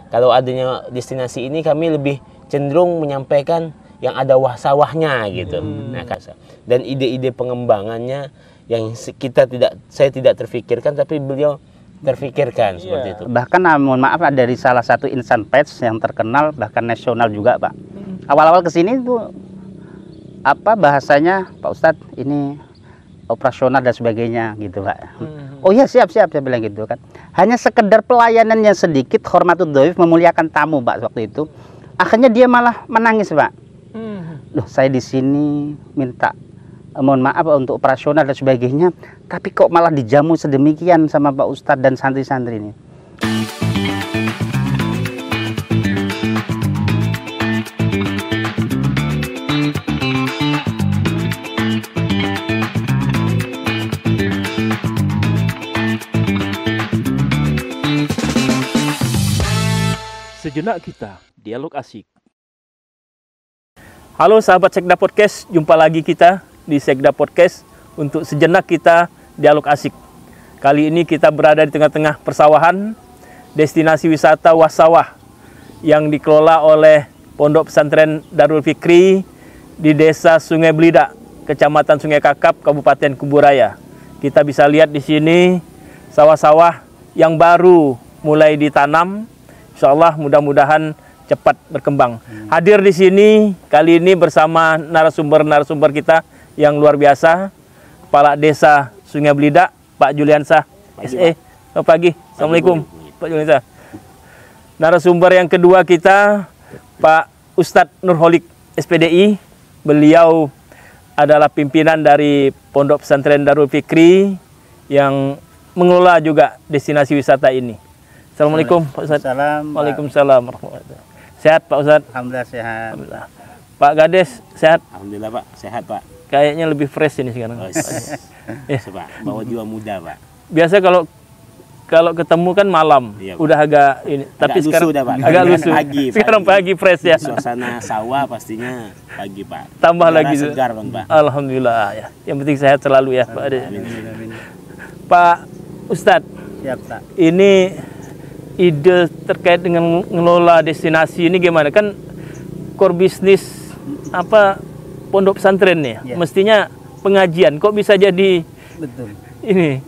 Kalau adanya destinasi ini kami lebih cenderung menyampaikan yang ada sawahnya gitu. Nah, dan ide-ide pengembangannya yang saya tidak terfikirkan, tapi beliau terfikirkan seperti itu. Bahkan mohon maaf, dari salah satu insan pers yang terkenal bahkan nasional juga, Pak. Awal-awal kesini itu apa bahasanya, Pak Ustadz, ini operasional dan sebagainya gitu, Pak. Oh iya, siap saya bilang gitu kan. Hanya sekedar pelayanannya sedikit, hormatud dhaif, memuliakan tamu, Pak, waktu itu. Akhirnya dia malah menangis, Pak. Loh, saya di sini minta mohon maaf untuk operasional dan sebagainya, tapi kok malah dijamu sedemikian sama Pak Ustadz dan santri-santri ini. Sejenak kita dialog asik. Halo sahabat Sekda Podcast, jumpa lagi kita di Sekda Podcast untuk sejenak kita dialog asik. Kali ini kita berada di tengah-tengah persawahan, destinasi wisata Wasawah yang dikelola oleh Pondok Pesantren Darul Fikri di Desa Sungai Belidak, Kecamatan Sungai Kakap, Kabupaten Kuburaya. Kita bisa lihat di sini sawah-sawah yang baru mulai ditanam. Insya Allah mudah-mudahan cepat berkembang. Hadir di sini kali ini bersama narasumber kita yang luar biasa, Kepala Desa Sungai Belidak, Pak Juliansah, SE. Selamat pagi. Assalamualaikum, Pak Juliansah. Narasumber yang kedua kita, Pak Ustadz Nurholik, SPDI. Beliau adalah pimpinan dari Pondok Pesantren Darul Fikri yang mengelola juga destinasi wisata ini. Assalamualaikum, Pak Ustadz. Waalaikumsalam warahmatullahi. Sehat Pak Ustadz? Alhamdulillah sehat. Alhamdulillah. Pak Gades sehat? Alhamdulillah Pak, sehat Pak. Kayaknya lebih fresh ini sekarang. Pak, bawa jiwa muda Pak. Biasa kalau ketemu kan malam, iya, udah agak ini. Tapi sekarang lusuh, Pak. Agak lusuh. Pagi, sekarang pagi fresh ya. Suasana sawah pastinya pagi Pak. Tambah udara lagi segar Bang Pak. Alhamdulillah ya. Yang penting sehat selalu ya Pak Ade. Pak Ustadz. Siap Pak. Ini ide terkait dengan mengelola destinasi ini gimana? Kan core bisnis apa pondok pesantren nih, ya. Mestinya pengajian, kok bisa jadi betul ini?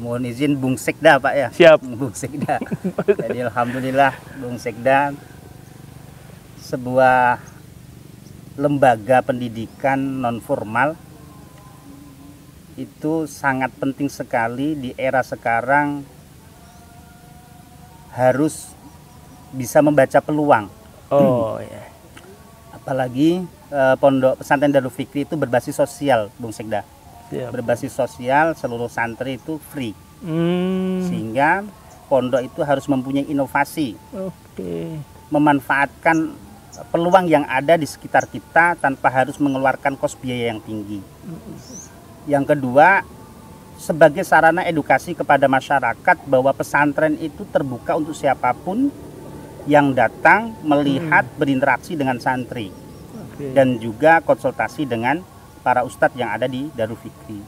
Mohon izin Bung Sekda Pak ya. Siap. Bung Sekda. Jadi alhamdulillah Bung Sekda sebuah lembaga pendidikan non formal itu sangat penting sekali di era sekarang. Harus bisa membaca peluang. Oh ya. Apalagi Pondok Pesantren Darul Fikri itu berbasis sosial, Bung Sekda. Siap. Berbasis sosial, seluruh santri itu free. Sehingga pondok itu harus mempunyai inovasi. Memanfaatkan peluang yang ada di sekitar kita tanpa harus mengeluarkan kos biaya yang tinggi. Yang kedua, sebagai sarana edukasi kepada masyarakat bahwa pesantren itu terbuka untuk siapapun yang datang melihat, berinteraksi dengan santri, dan juga konsultasi dengan para ustadz yang ada di Darul Fikri.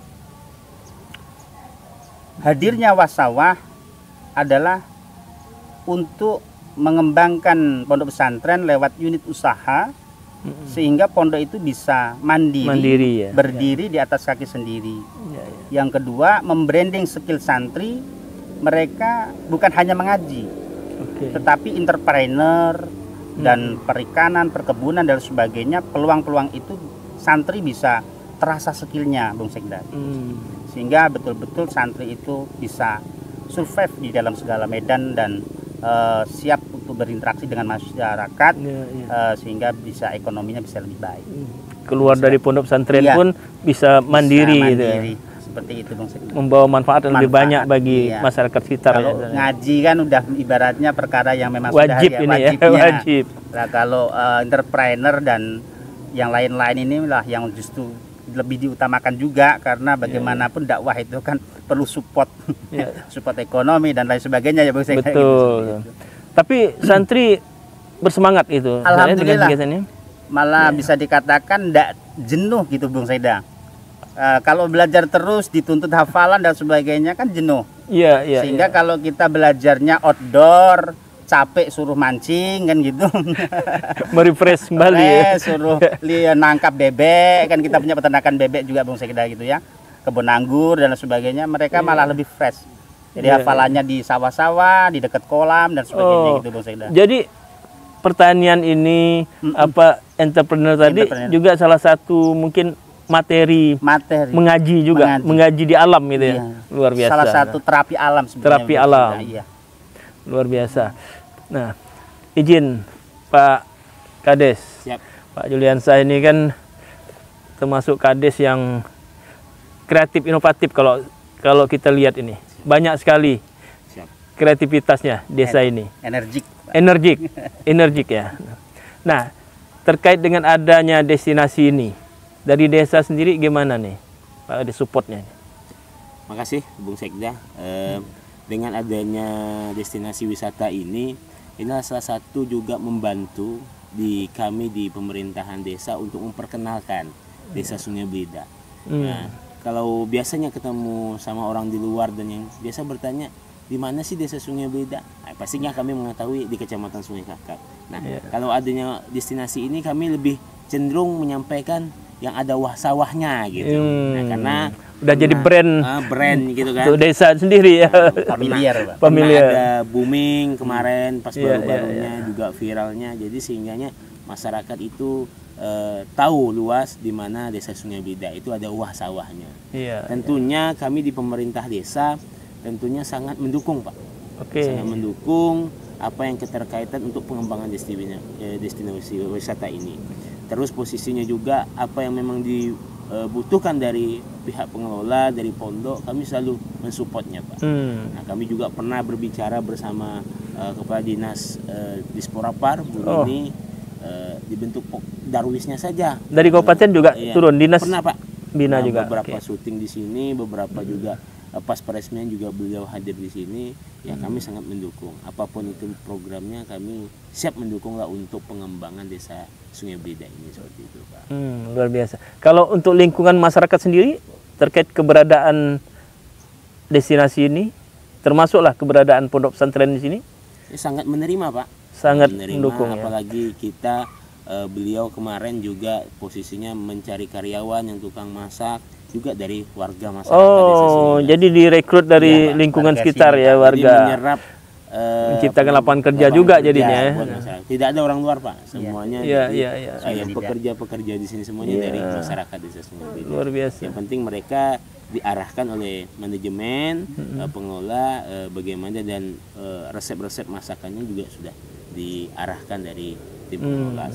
Hadirnya Wasawah adalah untuk mengembangkan pondok pesantren lewat unit usaha, sehingga pondok itu bisa mandiri ya, berdiri di atas kaki sendiri. Yang kedua, membranding skill santri. Mereka bukan hanya mengaji, tetapi entrepreneur dan perikanan, perkebunan dan sebagainya. Peluang-peluang itu santri bisa terasa skillnya, Bung Sekda. Sehingga betul-betul santri itu bisa survive di dalam segala medan dan siap untuk berinteraksi dengan masyarakat, sehingga bisa ekonominya bisa lebih baik. Keluar dari pondok pesantren pun bisa mandiri, gitu ya. Seperti itu Bung Sekda. Membawa manfaat yang lebih banyak bagi masyarakat sekitar. Kalau ngaji kan udah ibaratnya perkara yang memang wajib sudah ini wajibnya. Wajib. Nah, kalau entrepreneur dan yang lain-lain inilah yang justru lebih diutamakan juga, karena bagaimanapun dakwah itu kan perlu support, support ekonomi dan lain sebagainya ya Bung Sekda. Betul. Gitu. Tapi santri bersemangat itu. Alhamdulillah. Malah bisa dikatakan tidak jenuh gitu Bung Sekda. Kalau belajar terus dituntut hafalan dan sebagainya kan jenuh. Sehingga kalau kita belajarnya outdoor, capek suruh mancing kan gitu. Merefresh kembali ya. Suruh nangkap bebek, kan kita punya peternakan bebek juga Bung Sekda gitu ya. Kebun anggur dan sebagainya, mereka malah lebih fresh. Jadi hafalannya di sawah-sawah, di dekat kolam dan sebagainya gitu Bung Sekda. Jadi pertanian ini entrepreneur tadi juga salah satu mungkin materi mengaji juga, mengaji di alam gitu ya. Luar biasa. Salah satu terapi alam sebenarnya. Terapi alam. Iya. Luar biasa. Nah, izin Pak Kades. Siap. Pak Juliansyah ini kan termasuk Kades yang kreatif inovatif kalau kita lihat ini. Banyak sekali kreativitasnya desa ini. Energik ya. Nah, terkait dengan adanya destinasi ini, dari desa sendiri gimana nih Pak, ada supportnya? Makasih Bung Sekda. Dengan adanya destinasi wisata ini salah satu juga membantu kami di pemerintahan desa untuk memperkenalkan desa Sungai Belida. Nah, kalau biasanya ketemu sama orang di luar dan yang biasa bertanya, di mana sih desa Sungai Belida? Nah, pastinya kami mengetahui di Kecamatan Sungai Kakap. Nah, kalau adanya destinasi ini kami lebih cenderung menyampaikan yang ada sawahnya gitu. Nah, karena udah jadi brand gitu kan. Untuk desa sendiri ya. Familiar, Pak. Ada booming kemarin pas baru-barunya juga viralnya. Jadi sehingganya masyarakat itu tahu luas di mana desa Sungai Belida itu ada sawahnya. Tentunya kami di pemerintah desa tentunya sangat mendukung Pak. Sangat mendukung apa yang keterkaitan untuk pengembangan destinasi wisata ini. Terus posisinya juga apa yang memang dibutuhkan dari pihak pengelola, dari pondok, kami selalu mensupportnya Pak. Nah, kami juga pernah berbicara bersama Kepala Dinas Dispora Par, Bu ini dibentuk darwisnya saja. Dari kabupaten juga turun dinas. Pernah Pak. Bina juga. Beberapa syuting di sini, beberapa juga pas peresmian juga beliau hadir di sini. Ya kami sangat mendukung. Apapun itu programnya kami siap mendukung lah untuk pengembangan desa Sungai Belida ini seperti itu Pak. Luar biasa. Kalau untuk lingkungan masyarakat sendiri terkait keberadaan destinasi ini, termasuklah keberadaan pondok pesantren di sini? Sangat menerima Pak. Sangat menerima, mendukung apalagi kita beliau kemarin juga posisinya mencari karyawan yang tukang masak juga dari warga masyarakat desa Sungai. Jadi direkrut dari lingkungan sekitar ya, warga. Jadi menyerap menciptakan lapangan kerja juga jadinya. Tidak ada orang luar Pak, semuanya yang pekerja-pekerja di sini semuanya dari masyarakat desa Sungai. Luar biasa. Yang penting mereka diarahkan oleh manajemen, pengelola bagaimana dan resep-resep masakannya juga sudah diarahkan dari tim pengelola.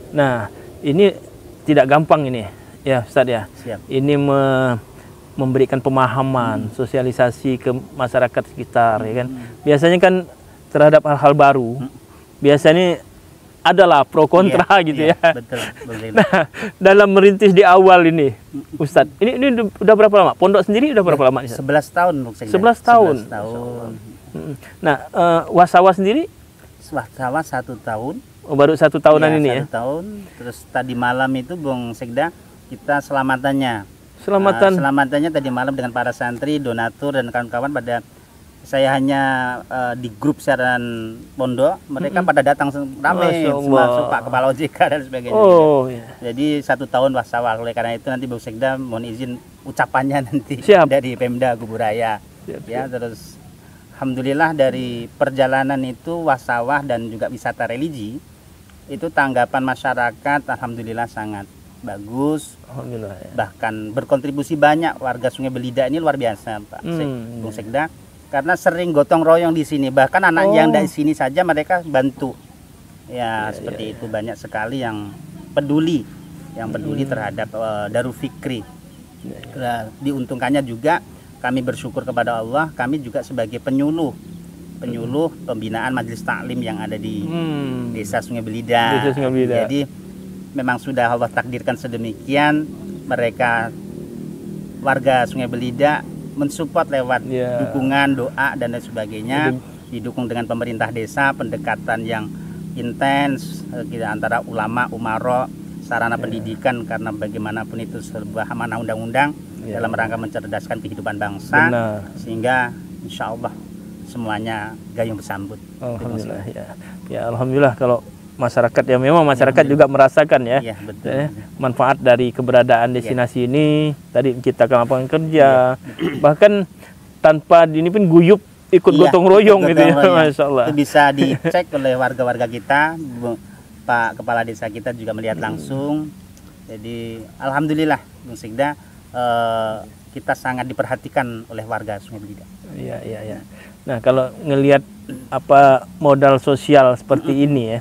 Nah, ini tidak gampang ini. Ya Ustadz ya. Ini memberikan pemahaman, sosialisasi ke masyarakat sekitar ya kan. Biasanya kan terhadap hal-hal baru, biasanya adalah pro kontra gitu ya. Betul. Nah, dalam merintis di awal ini, Ustadz, ini udah berapa lama? Pondok sendiri udah berapa lama? 11 tahun. 11 tahun. Nah, Wasawa sendiri? Wasawa 1 tahun. Baru 1 tahunan ini ya? 1 tahun. Terus tadi malam itu Bung Sekda, kita selamatannya tadi malam dengan para santri, donatur dan kawan-kawan. Pada saya hanya di grup siaran pondok, mereka pada datang ramai, termasuk Pak Kepala OJK dan sebagainya. Jadi 1 tahun Wasawa. Oleh karena itu nanti Bung Sekda mohon izin ucapannya nanti dari Pemda Kuburaya. Terus alhamdulillah dari perjalanan itu Wasawa dan juga wisata religi itu tanggapan masyarakat alhamdulillah sangat bagus. Alhamdulillah ya. Bahkan berkontribusi banyak warga Sungai Belida ini, luar biasa Pak Bung Sekda, karena sering gotong royong di sini. Bahkan anak yang dari sini saja mereka bantu. Seperti itu, banyak sekali yang peduli terhadap Darul Fikri. Diuntungkannya juga kami bersyukur kepada Allah, kami juga sebagai penyuluh pembinaan majelis taklim yang ada di desa Sungai Belida. Jadi memang sudah Allah takdirkan sedemikian, mereka warga Sungai Belida mensupport lewat dukungan, doa dan lain sebagainya. Didukung dengan pemerintah desa, pendekatan yang intens antara ulama, umaro, sarana pendidikan, karena bagaimanapun itu sebuah amanah undang-undang dalam rangka mencerdaskan kehidupan bangsa. Sehingga insya Allah semuanya gayung bersambut. Alhamdulillah ya. Ya alhamdulillah kalau masyarakat ya memang masyarakat juga merasakan ya, Iya, betul. manfaat dari keberadaan destinasi ini tadi menciptakan lapangan kerja, bahkan tanpa ini pun guyup ikut Iya, gotong royong ikut gitu ya, gotong royong. Masya Allah. Itu bisa dicek oleh warga-warga kita, Pak Kepala Desa kita juga melihat langsung. Jadi alhamdulillah Bung Sigda, kita sangat diperhatikan oleh warga Sungai Belida. Iya iya iya. Nah kalau ngelihat apa modal sosial seperti ini ya,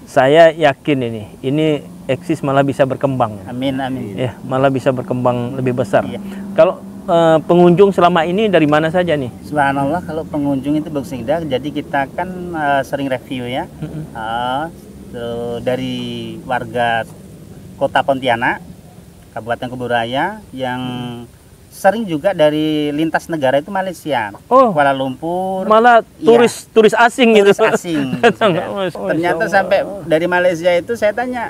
saya yakin ini eksis malah bisa berkembang. Amin amin. Ya malah bisa berkembang lebih besar. Iya. Kalau pengunjung selama ini dari mana saja nih? Subhanallah, kalau pengunjung itu Bung Sigda, jadi kita kan sering review ya, dari warga Kota Pontianak, Kabupaten Kuburaya, yang sering juga dari lintas negara itu Malaysia, Oh, Kuala Lumpur, malah turis asing turis gitu. asing. Datang. Ternyata sampai dari Malaysia itu saya tanya,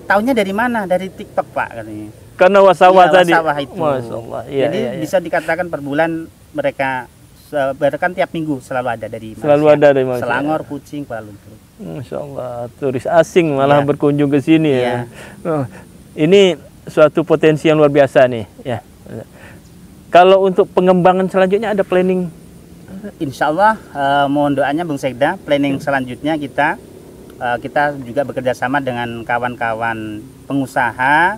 taunya dari mana? Dari TikTok Pak katanya. Karena wasawah Iya, tadi. wasawah itu. Masya Allah. Iya, Jadi iya, iya. bisa dikatakan per bulan mereka bahkan tiap minggu selalu ada dari Malaysia. Selalu ada dari Malaysia. Selangor, Kucing, Kuala Lumpur. Masya Allah, turis asing malah Iya. berkunjung ke sini Iya. ya. Oh, ini suatu potensi yang luar biasa nih ya. Kalau untuk pengembangan selanjutnya ada planning? Insya Allah mohon doanya Bung Sekda, planning selanjutnya kita juga bekerja sama dengan kawan-kawan pengusaha,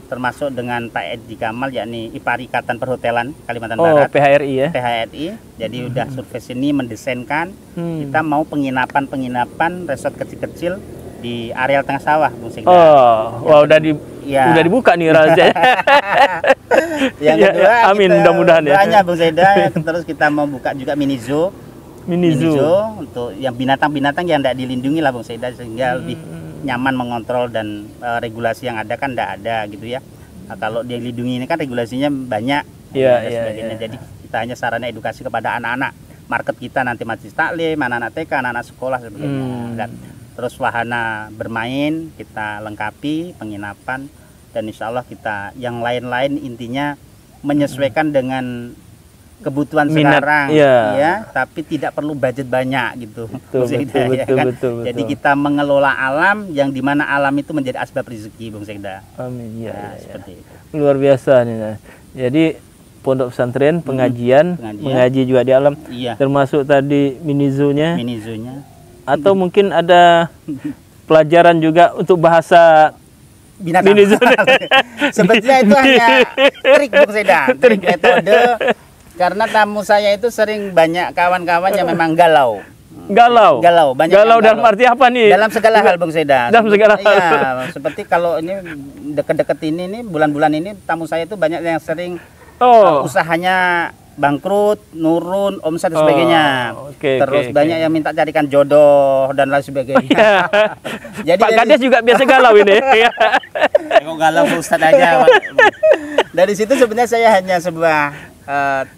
termasuk dengan Pak Edi Kamal, yakni IPARI Ikatan Perhotelan Kalimantan Oh, Barat, PHRI ya. PHRI. Jadi udah survei sini mendesainkan kita mau penginapan resort kecil-kecil di areal tengah sawah Bung Sekda. Oh, wah udah Ya. udah dibuka nih rahasia. Yang Ya, kedua, ya, amin, kita mudah-mudahan ya. doanya Bung Sekda, terus kita mau buka juga mini zoo. Mini zoo. Untuk yang binatang-binatang yang tidak dilindungi lah Bung Sekda, sehingga lebih nyaman mengontrol dan regulasi yang ada kan tidak ada gitu ya. Nah, kalau dia dilindungi ini kan regulasinya banyak Iya, dan iya, sebagainya. iya. Jadi kita hanya sarana edukasi kepada anak-anak. Market kita nanti majelis taklim, anak-anak TK, anak-anak sekolah sebagainya. Dan terus wahana bermain kita lengkapi, penginapan, dan insya Allah kita yang lain-lain intinya menyesuaikan dengan kebutuhan Minat, sekarang, iya. ya, tapi tidak perlu budget banyak gitu. Betul, Bung Sekda, betul, ya betul, kan? betul, Jadi betul. kita mengelola alam yang dimana alam itu menjadi asbab rezeki, Bung Sekda. Amin ya, Nah, ya, ya. seperti itu. Luar biasa nih. Nah. Jadi pondok pesantren pengajian, mengaji juga di alam, Iya, termasuk tadi mini zoo-nya, mini zoo-nya. atau mungkin ada pelajaran juga untuk bahasa Binatang. mini zoo. Sebetulnya itu hanya trik Bung Sekda, trik metode. Karena tamu saya itu sering banyak kawan-kawan yang memang galau. Galau. Banyak Galau yang dalam arti apa nih? dalam segala hal Bung Sekda. Dalam segala hal. Iya, seperti kalau ini deket-deket ini nih bulan-bulan ini tamu saya itu banyak yang sering Oh. usahanya bangkrut, nurun, omset dan sebagainya. Oke, Terus oke, banyak yang minta carikan jodoh dan lain sebagainya. Jadi Pak Kades juga biasa galau ini. kok galau Pak Ustadz aja. Dari situ sebenarnya saya hanya sebuah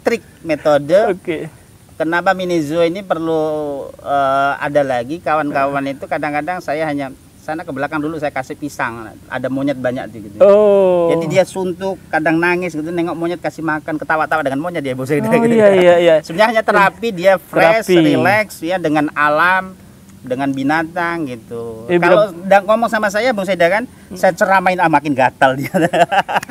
trik metode. Oke. Kenapa mini zoo ini perlu ada lagi kawan-kawan itu kadang-kadang saya hanya sana ke belakang dulu saya kasih pisang, ada monyet banyak gitu. Oh. Jadi dia suntuk, kadang nangis gitu, nengok monyet kasih makan, ketawa-tawa dengan monyet dia Bung Sekda Oh, gitu. iya, iya, iya. Sebenarnya hanya terapi, dia fresh, Terapi. relax ya dengan alam, dengan binatang gitu. Bila- Kalau ngomong sama saya Bung Sekda kan, saya ceramain makin gatal dia.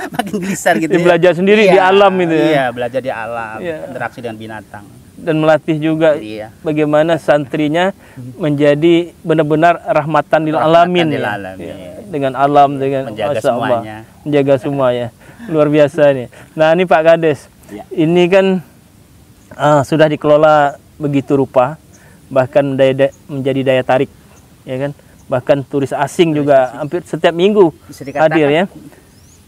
Makin gelisar gitu. Dia belajar sendiri di alam itu ya. Iya, belajar di alam, Iya. interaksi dengan binatang. Dan melatih juga Iya. bagaimana santrinya menjadi benar-benar rahmatan lil alamin. lil Ya. alamin. Ya. Dengan alam, dengan Menjaga Masya Allah. semuanya. Menjaga semuanya. Luar biasa nih. Nah ini Pak Kades, Ya. ini kan sudah dikelola begitu rupa, bahkan menjadi daya tarik, ya kan? Bahkan turis asing juga hampir setiap minggu Bisa dikatakan. hadir ya.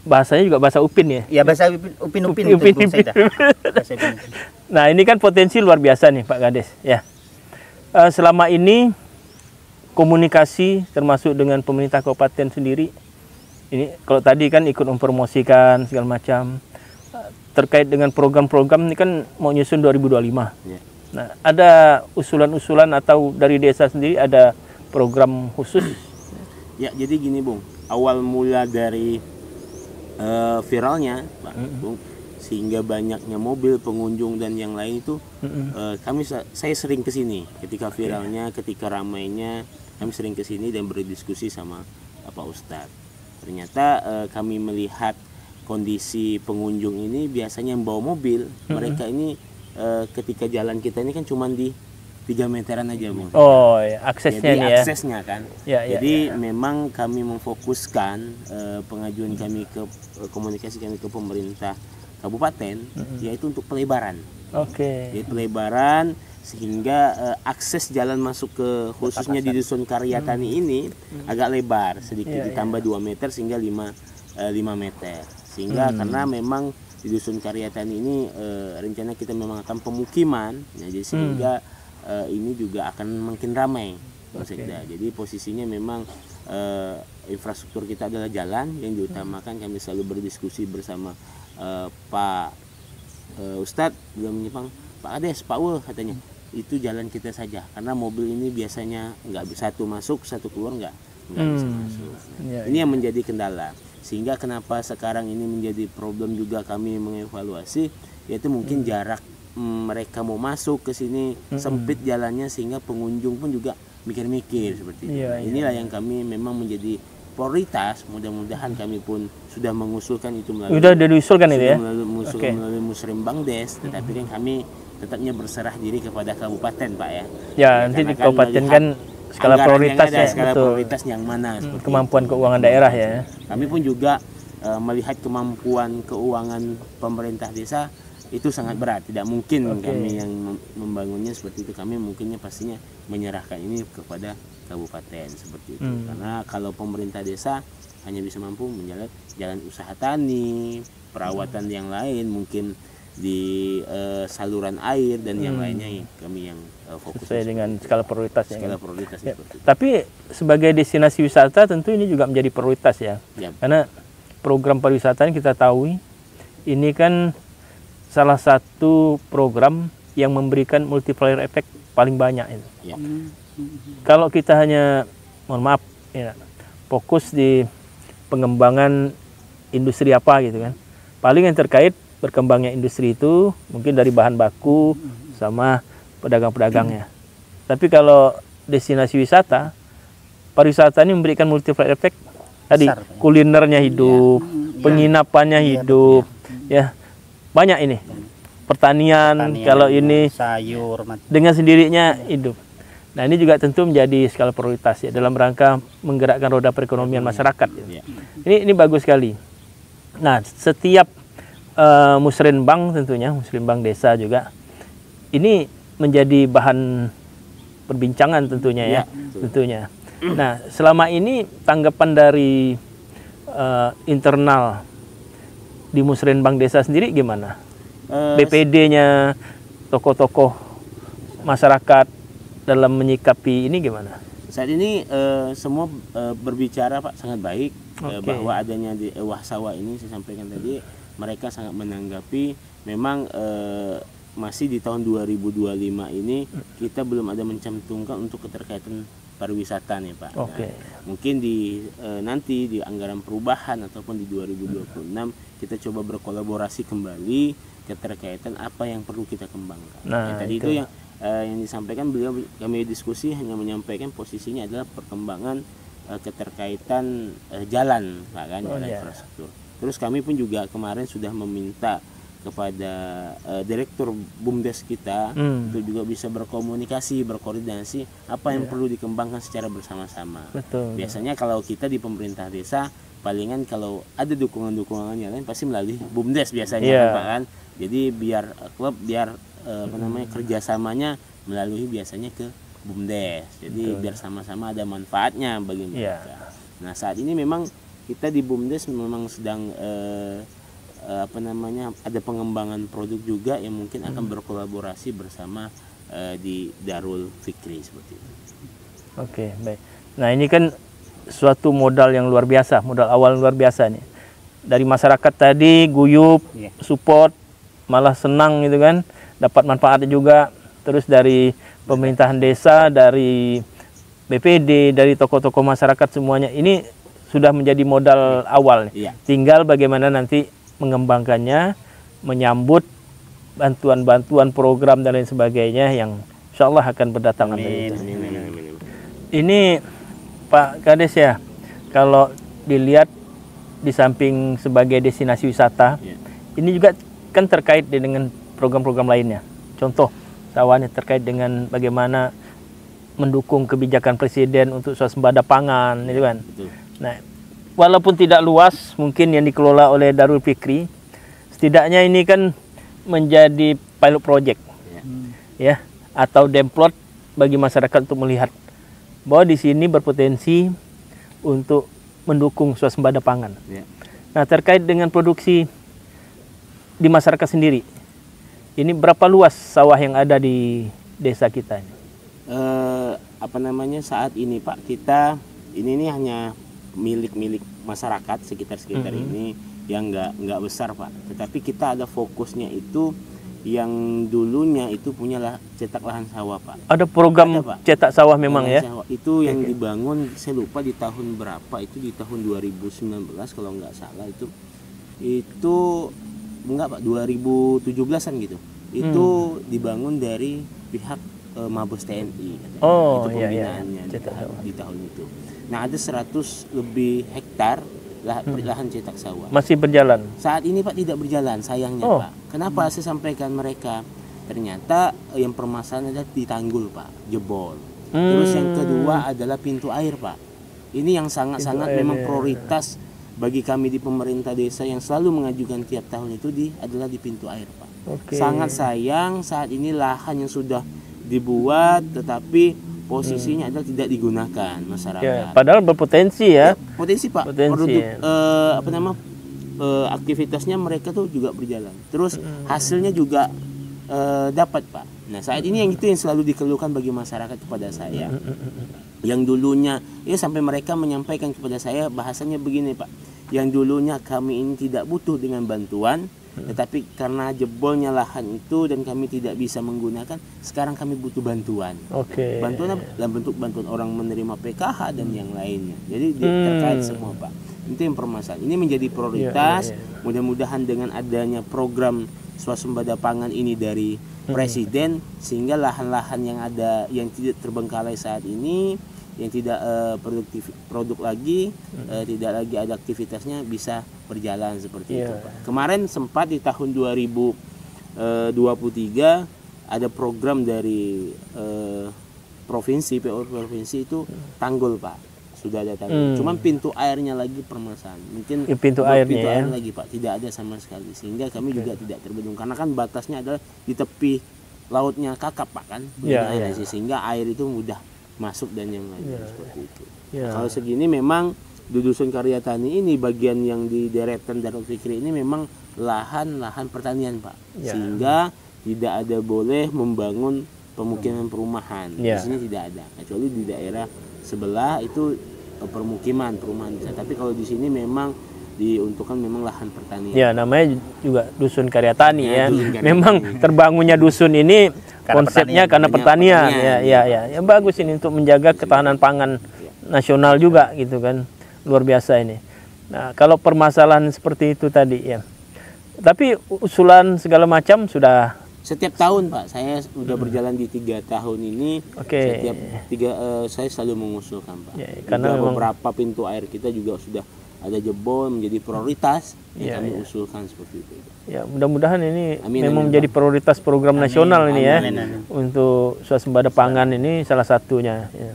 Bahasanya juga bahasa Upin ya. Ya bahasa upin-upin itu Upin, Bung upin. Sekda. Bahasa upin-upin. Nah ini kan potensi luar biasa nih Pak Kades ya. Selama ini komunikasi termasuk dengan pemerintah kabupaten sendiri, ini kalau tadi kan ikut mempromosikan segala macam terkait dengan program-program ini kan mau nyusun 2025. Ya. Nah ada usulan-usulan atau dari desa sendiri ada program khusus? Ya, jadi gini Bung, awal mula dari viralnya Pak Bung, sehingga banyaknya mobil, pengunjung dan yang lain itu saya sering ke sini ketika viralnya, ketika ramainya, kami sering ke sini dan berdiskusi sama Pak Ustadz. Ternyata kami melihat kondisi pengunjung ini biasanya yang bawa mobil, mereka ini ketika jalan kita ini kan cuma di 3 meteran aja, Bung. Oh, ya, aksesnya. Jadi nih ya. aksesnya kan. Ya, Jadi memang kami memfokuskan pengajuan kami ke komunikasi kami ke pemerintah kabupaten, yaitu untuk pelebaran. Oke. Jadi pelebaran sehingga akses jalan masuk ke khususnya di Dusun Karyatani ini agak lebar sedikit, ditambah 2 meter sehingga 5 meter. Sehingga karena memang di Dusun Karyatani ini rencana kita memang akan pemukiman, jadi sehingga ini juga akan makin ramai. Jadi posisinya memang infrastruktur kita adalah jalan yang diutamakan. Kami selalu berdiskusi bersama Pak Ustadz, beliau menyimpang, Pak Ades, Pak Wul katanya, itu jalan kita saja karena mobil ini biasanya nggak bisa satu masuk satu keluar, nggak bisa masuk. Ini yang menjadi kendala, sehingga kenapa sekarang ini menjadi problem juga kami mengevaluasi, yaitu mungkin jarak mereka mau masuk ke sini sempit jalannya sehingga pengunjung pun juga mikir-mikir seperti itu. Inilah yang kami memang menjadi prioritas. Mudah-mudahan kami pun sudah mengusulkan itu melalui diusulkan itu ya. Melalui Musrembang Des, tetapi kan kami tetapnya berserah diri kepada kabupaten, Pak ya. Ya, nanti di kabupaten kan skala prioritasnya, skala prioritas yang mana kemampuan keuangan daerah ya. Kami pun juga melihat kemampuan keuangan pemerintah desa itu sangat berat, tidak mungkin kami yang membangunnya seperti itu. Kami mungkinnya pastinya menyerahkan ini kepada kabupaten seperti itu. Karena kalau pemerintah desa hanya bisa mampu menjalan jalan usaha tani, perawatan yang lain, mungkin di saluran air dan yang lainnya kami yang fokus sesuai dengan skala prioritasnya. Skala prioritas ya. seperti itu. Tapi sebagai destinasi wisata tentu ini juga menjadi prioritas ya. Karena program pariwisata yang kita tahu ini kan salah satu program yang memberikan multiplier effect paling banyak itu. Kalau kita hanya, mohon maaf, ya, fokus di pengembangan industri apa gitu kan, paling yang terkait berkembangnya industri itu mungkin dari bahan baku sama pedagang-pedagangnya. Tapi kalau destinasi wisata, pariwisata ini memberikan multiplier effect tadi, kulinernya hidup, penginapannya hidup, ya. Banyak ini pertanian kalau ini sayur dengan sendirinya hidup. Nah, ini juga tentu menjadi skala prioritas ya dalam rangka menggerakkan roda perekonomian masyarakat. Ini bagus sekali. Nah, setiap musrenbang tentunya, musrenbang desa juga ini menjadi bahan perbincangan tentunya ya, tentunya. Nah, selama ini tanggapan dari internal di musrenbang desa sendiri gimana? BPD-nya, tokoh-tokoh masyarakat dalam menyikapi ini gimana? Saat ini semua berbicara, Pak, sangat baik. Bahwa adanya di Wahsawa ini, saya sampaikan tadi, mereka sangat menanggapi. Memang masih di tahun 2025 ini kita belum ada mencantumkan untuk keterkaitan pariwisata nih, Pak. Nah, mungkin di nanti di anggaran perubahan ataupun di 2026 kita coba berkolaborasi kembali keterkaitan apa yang perlu kita kembangkan. Nah, tadi itu yang disampaikan beliau, kami diskusi hanya menyampaikan posisinya adalah perkembangan keterkaitan jalan, Pak, kan, jalan infrastruktur. Terus kami pun juga kemarin sudah meminta kepada direktur BUMDes kita untuk juga bisa berkomunikasi, berkoordinasi apa yang perlu dikembangkan secara bersama-sama. Biasanya kalau kita di pemerintah desa palingan kalau ada dukungan-dukungan yang lain pasti melalui BUMDes biasanya, Pak, kan. Jadi biar klub kerjasamanya melalui biasanya ke BUMDes. Jadi biar sama-sama ada manfaatnya bagi mereka. Nah, saat ini memang kita di BUMDes memang sedang ada pengembangan produk juga yang mungkin akan berkolaborasi bersama di Darul Fikri seperti itu. Oke, baik. Nah, ini kan suatu modal yang luar biasa, modal awal luar biasa nih. Dari masyarakat tadi guyup, support, malah senang gitu kan, dapat manfaatnya juga. Terus dari pemerintahan desa, dari BPD, dari tokoh-tokoh masyarakat semuanya ini sudah menjadi modal awal nih. Tinggal bagaimana nanti mengembangkannya menyambut bantuan-bantuan program dan lain sebagainya yang insya Allah akan berdatangan dari itu. Ini Pak Kades ya, kalau dilihat di samping sebagai destinasi wisata, ini juga kan terkait dengan program-program lainnya. Contoh, sawahnya terkait dengan bagaimana mendukung kebijakan Presiden untuk swasembada pangan, itu kan. Nah, walaupun tidak luas, mungkin yang dikelola oleh Darul Fikri, setidaknya ini kan menjadi pilot project, ya, atau demplot bagi masyarakat untuk melihat bahwa di sini berpotensi untuk mendukung swasembada pangan. Nah, terkait dengan produksi di masyarakat sendiri, ini berapa luas sawah yang ada di desa kita ini? Saat ini Pak, kita ini hanya milik masyarakat sekitar ini yang nggak besar Pak. Tetapi kita ada fokusnya itu yang dulunya itu punyalah cetak lahan sawah Pak. Ada program Pak, cetak sawah memang ya? Sawah. Itu yang dibangun, saya lupa di tahun berapa, itu di tahun 2019 kalau nggak salah itu enggak Pak, 2017an gitu. Itu dibangun dari pihak Mabes TNI. Oh, itu pembinaannya di tahun itu. Nah, ada 100 lebih hektar lahan cetak sawah. Masih berjalan? Saat ini Pak tidak berjalan, sayangnya Pak. Kenapa saya sampaikan mereka? Ternyata yang permasalahan adalah di tanggul Pak, jebol. Terus yang kedua adalah pintu air Pak. Ini yang sangat-sangat memang prioritas bagi kami di pemerintah desa yang selalu mengajukan tiap tahun itu adalah di pintu air Pak. Sangat sayang saat ini lahan yang sudah dibuat tetapi posisinya adalah tidak digunakan masyarakat. Padahal berpotensi ya. Potensi Pak. Produk aktivitasnya mereka tuh juga berjalan. Terus hasilnya juga dapat Pak. Nah, saat ini yang selalu dikeluhkan bagi masyarakat kepada saya. Yang dulunya sampai mereka menyampaikan kepada saya bahasanya begini Pak. Yang dulunya kami ini tidak butuh dengan bantuan, tetapi karena jebolnya lahan itu dan kami tidak bisa menggunakan, sekarang kami butuh bantuan. Bantuan dalam bentuk bantuan orang menerima PKH dan yang lainnya. Jadi terkait semua Pak. Itu yang permasalahan. Ini menjadi prioritas. Mudah-mudahan dengan adanya program swasembada pangan ini dari Presiden, sehingga lahan-lahan yang ada yang tidak terbengkalai saat ini, yang tidak produk lagi, tidak lagi ada aktivitasnya, bisa berjalan seperti itu Pak. Kemarin sempat di tahun 2023 ada program dari provinsi, PO provinsi itu tanggul Pak, sudah ada tanggul. Cuman pintu airnya lagi permasalahan. Mungkin pintu air lagi Pak tidak ada sama sekali, sehingga kami juga tidak terbendung karena kan batasnya adalah di tepi lautnya Kakap Pak kan, sehingga air itu mudah masuk dan yang lain seperti itu. Kalau segini memang di Dusun Karya Tani ini bagian yang di deretan Darul Fikri ini memang lahan pertanian Pak, sehingga tidak ada boleh membangun pemukiman perumahan. Di sini tidak ada, kecuali di daerah sebelah itu perumahan bisa. Tapi kalau di sini memang diuntukkan memang lahan pertanian. Ya, namanya juga Dusun Karya Tani memang terbangunnya dusun ini konsepnya karena pertanian. Ya bagus ini untuk menjaga ketahanan pangan nasional juga gitu kan. Luar biasa ini. Nah, kalau permasalahan seperti itu tadi ya. Tapi usulan segala macam sudah setiap tahun Pak. Saya sudah berjalan di 3 tahun ini. Setiap saya selalu mengusulkan Pak. Karena beberapa pintu air kita juga sudah ada jebol menjadi prioritas, kami usulkan seperti itu. Ya, mudah-mudahan ini memang menjadi prioritas program nasional ini ya. Untuk swasembada pangan ini salah satunya. Ya.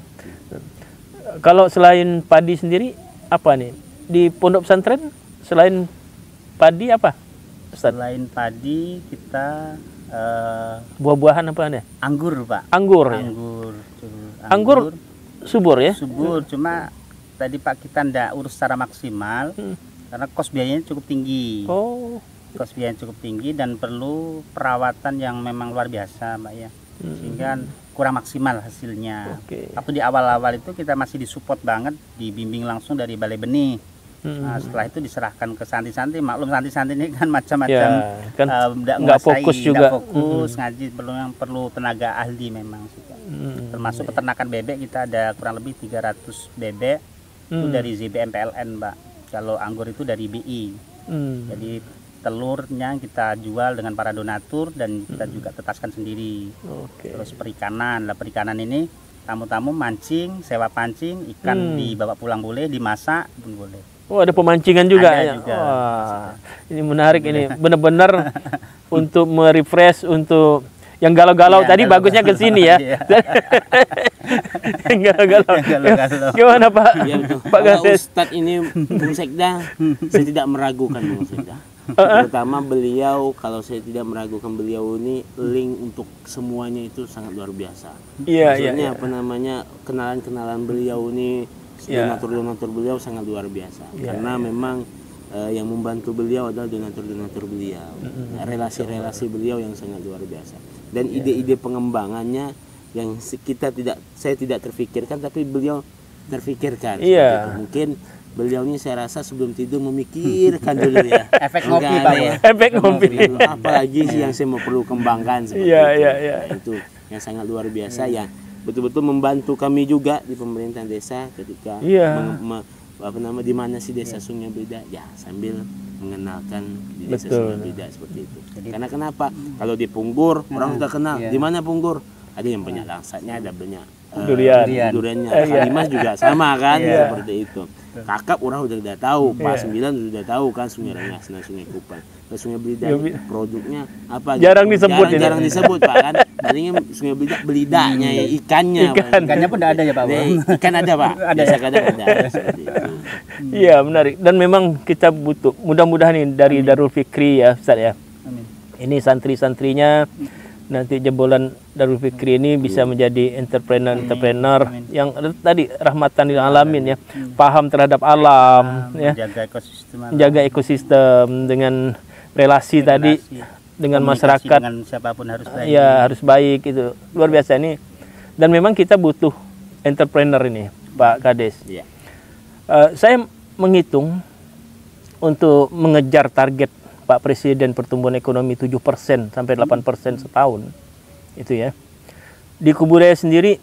Kalau selain padi sendiri apa nih? Di pondok pesantren selain padi apa? Ustaz? Selain padi kita buah-buahan apa nih? Anggur Pak. Anggur. Anggur subur ya? Subur, cuma tadi Pak kita ndak urus secara maksimal karena kos biayanya cukup tinggi. Kos biayanya cukup tinggi dan perlu perawatan yang memang luar biasa Mbak ya. Sehingga kurang maksimal hasilnya. Waktu di awal-awal itu kita masih disupport banget, dibimbing langsung dari Balai Benih. Nah, setelah itu diserahkan ke santri-santri. Maklum santri-santri ini kan macam-macam, nggak fokus juga. Ngaji perlu tenaga ahli memang. Termasuk peternakan bebek kita ada kurang lebih 300 bebek. Itu dari ZBM PLN Mbak. Kalau anggur itu dari BI. Jadi telurnya kita jual dengan para donatur dan kita juga tetaskan sendiri. Terus perikanan, perikanan ini tamu-tamu mancing, sewa pancing, ikan dibawa pulang boleh, dimasak pun boleh. Oh, ada pemancingan juga ada ya. juga. Wah, ini menarik ini. Benar-benar untuk merefresh, untuk yang galau-galau tadi bagusnya ke sini ya. Yang galau-galau. Gimana Pak? Ya, betul. Pak Kalau Kades. Ustadz ini Bung Sekda, saya tidak meragukan Bung Sekda. Terutama beliau, kalau saya tidak meragukan beliau ini link untuk semuanya itu sangat luar biasa. Iya, Maksudnya iya. apa namanya, kenalan-kenalan beliau ini, donatur-donatur beliau sangat luar biasa. Karena memang yang membantu beliau adalah donatur-donatur beliau, relasi-relasi beliau yang sangat luar biasa, dan ide-ide pengembangannya yang saya tidak terfikirkan, tapi beliau terfikirkan. Iya. Mungkin beliau ini saya rasa sebelum tidur memikirkan dulu ya. Efek ngopi Enggak Pak. ada ya. Efek ngopi. Apalagi sih yang saya mau perlu kembangkan seperti Iya, itu. iya, iya. Nah, itu yang sangat luar biasa ya. Betul-betul membantu kami juga di pemerintahan desa ketika di mana sih desa Sungai Blida ya, sambil mengenalkan di desa Sungai Blida seperti itu. Karena kenapa? Kalau di Punggur orang sudah kenal. Di mana Punggur? Ada yang banyak langsatnya, ada banyak duriannya. Kalimas juga sama kan, seperti itu. Kakap orang udah tahu, Pak 9 sudah tahu kan, Sungai Rengas, Sungai Kupang. Kalau Sungai Blida produknya apa? Jarang disebut ini. Jarang disebut Pak kan. Paling Sungai Blida belidanya ya, ikannya. Ikannya pun ada ya Pak. Ikan ada Pak. Biasa kadang ada seperti itu. Iya, menarik. Dan memang kita butuh, mudah-mudahan nih dari Darul Fikri ya Ustaz ya. Amin. Ini santri-santrinya nanti jebolan Darul Fikri ini bisa menjadi entrepreneur yang tadi rahmatan lil alamin ya, paham terhadap alam ya, menjaga ekosistem dengan relasi tadi dengan masyarakat, dengan siapapun harus baik. Ya, harus baik, itu luar biasa ini. Dan memang kita butuh entrepreneur ini Pak Kades. Iya. Saya menghitung untuk mengejar target Pak Presiden pertumbuhan ekonomi 7% sampai 8% setahun, itu ya. Di Kuburaya sendiri,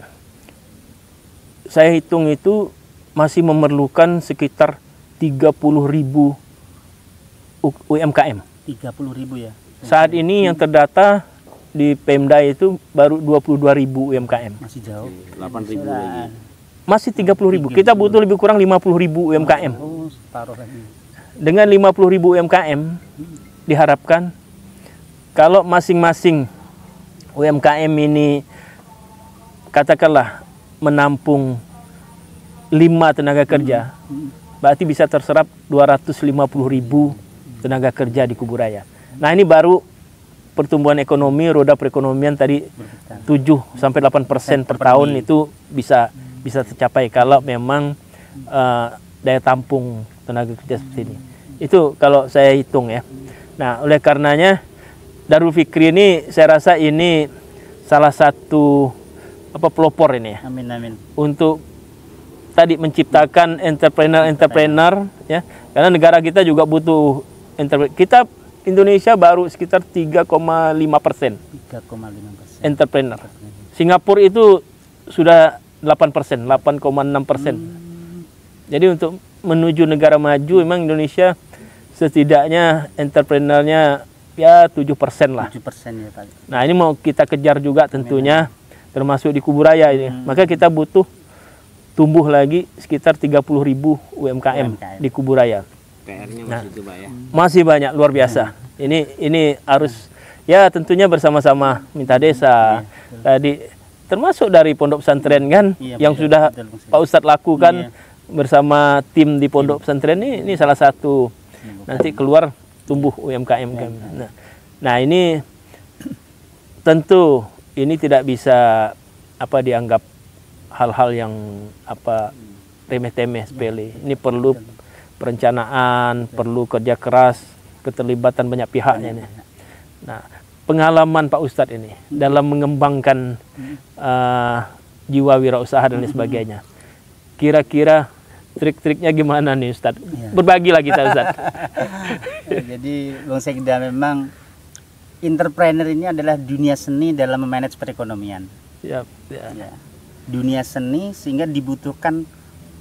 saya hitung itu masih memerlukan sekitar 30.000 UMKM. 30.000 ya. Saat ini yang terdata di Pemda itu baru 22.000 UMKM. Masih jauh. 8.000 lagi. Masih 30.000. Kita butuh lebih kurang 50.000 UMKM. Oh, separuh lagi. Dengan 50.000 UMKM diharapkan kalau masing-masing UMKM ini katakanlah menampung 5 tenaga kerja, berarti bisa terserap 250.000 tenaga kerja di Kuburaya. Nah, ini baru pertumbuhan ekonomi, roda perekonomian tadi 7 sampai 8% per tahun itu bisa tercapai kalau memang daya tampung tenaga kerja seperti ini. Itu kalau saya hitung ya. Nah, oleh karenanya Darul Fikri ini saya rasa ini salah satu pelopor ini ya. Amin amin. Untuk tadi menciptakan entrepreneur ya. Karena negara kita juga butuh entrepreneur. Kita Indonesia baru sekitar 3,5%. 3,5%. Entrepreneur. Singapura itu sudah 8%, 8,6%. Jadi untuk menuju negara maju, memang Indonesia setidaknya entrepreneurnya ya 7% lah. 7% ya Pak. Nah, ini mau kita kejar juga tentunya, termasuk di Kuburaya ini. Maka kita butuh tumbuh lagi sekitar 30.000 UMKM di Kuburaya. PR-nya masih itu Pak ya. Masih banyak, luar biasa. Ini harus ya tentunya bersama-sama minta desa. Tadi termasuk dari pondok pesantren kan, yang sudah Pak Ustadz lakukan bersama tim di pondok pesantren ini salah satu nanti keluar tumbuh UMKM. Nah, ini tentu ini tidak bisa dianggap hal-hal yang remeh-temeh sepele. Ini perlu perencanaan, perlu kerja keras, keterlibatan banyak pihaknya ini. Nah, pengalaman Pak Ustadz ini dalam mengembangkan jiwa wirausaha dan lain sebagainya. Kira-kira trik-triknya gimana nih Ustadz? Berbagilah kita Ustadz. Jadi Bung Sekda, memang entrepreneur ini adalah dunia seni dalam memanage perekonomian. Ya. Dunia seni sehingga dibutuhkan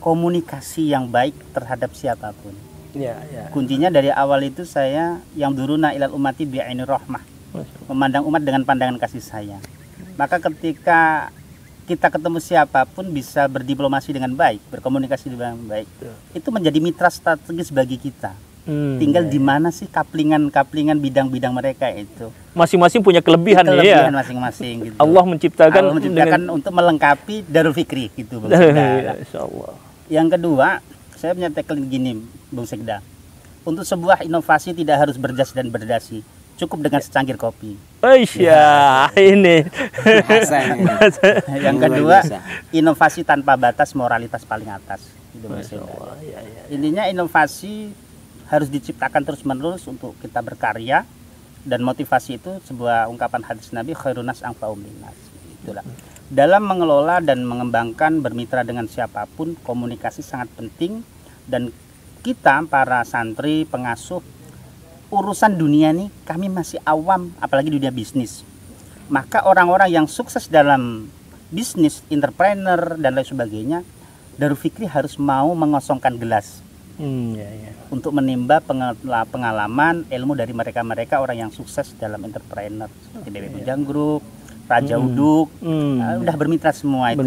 komunikasi yang baik terhadap siapapun. Ya, ya. Kuncinya dari awal itu saya yang duruna ilal umati bi'ainir rahmah, memandang umat dengan pandangan kasih sayang. Maka ketika kita ketemu siapapun bisa berdiplomasi dengan baik, berkomunikasi dengan baik, itu menjadi mitra strategis bagi kita. Tinggal di mana sih kaplingan bidang-bidang mereka itu. Masing-masing punya kelebihan, ya. Masing-masing gitu. Allah menciptakan untuk melengkapi Darul Fikri gitu, Bung Sekda. Insyaallah. Yang kedua, saya punya tagline gini, Bung Sekda. Untuk sebuah inovasi tidak harus berjas dan berdasi, cukup dengan secangkir kopi. Ini. Yang kedua, inovasi tanpa batas, moralitas paling atas. Gitu, Bung Sekda. Intinya inovasi harus diciptakan terus-menerus untuk kita berkarya, dan motivasi itu sebuah ungkapan hadis Nabi, khairun nas anfa'um linnas. Itulah. Dalam mengelola dan mengembangkan bermitra dengan siapapun, komunikasi sangat penting, dan kita para santri, pengasuh, urusan dunia ini kami masih awam, apalagi dunia bisnis. Maka orang-orang yang sukses dalam bisnis, entrepreneur dan lain sebagainya, Darul Fikri harus mau mengosongkan gelas. Untuk menimba pengalaman, ilmu dari mereka-mereka orang yang sukses dalam entrepreneur seperti BB Bujang Group, Raja Uduk, udah bermitra semua itu.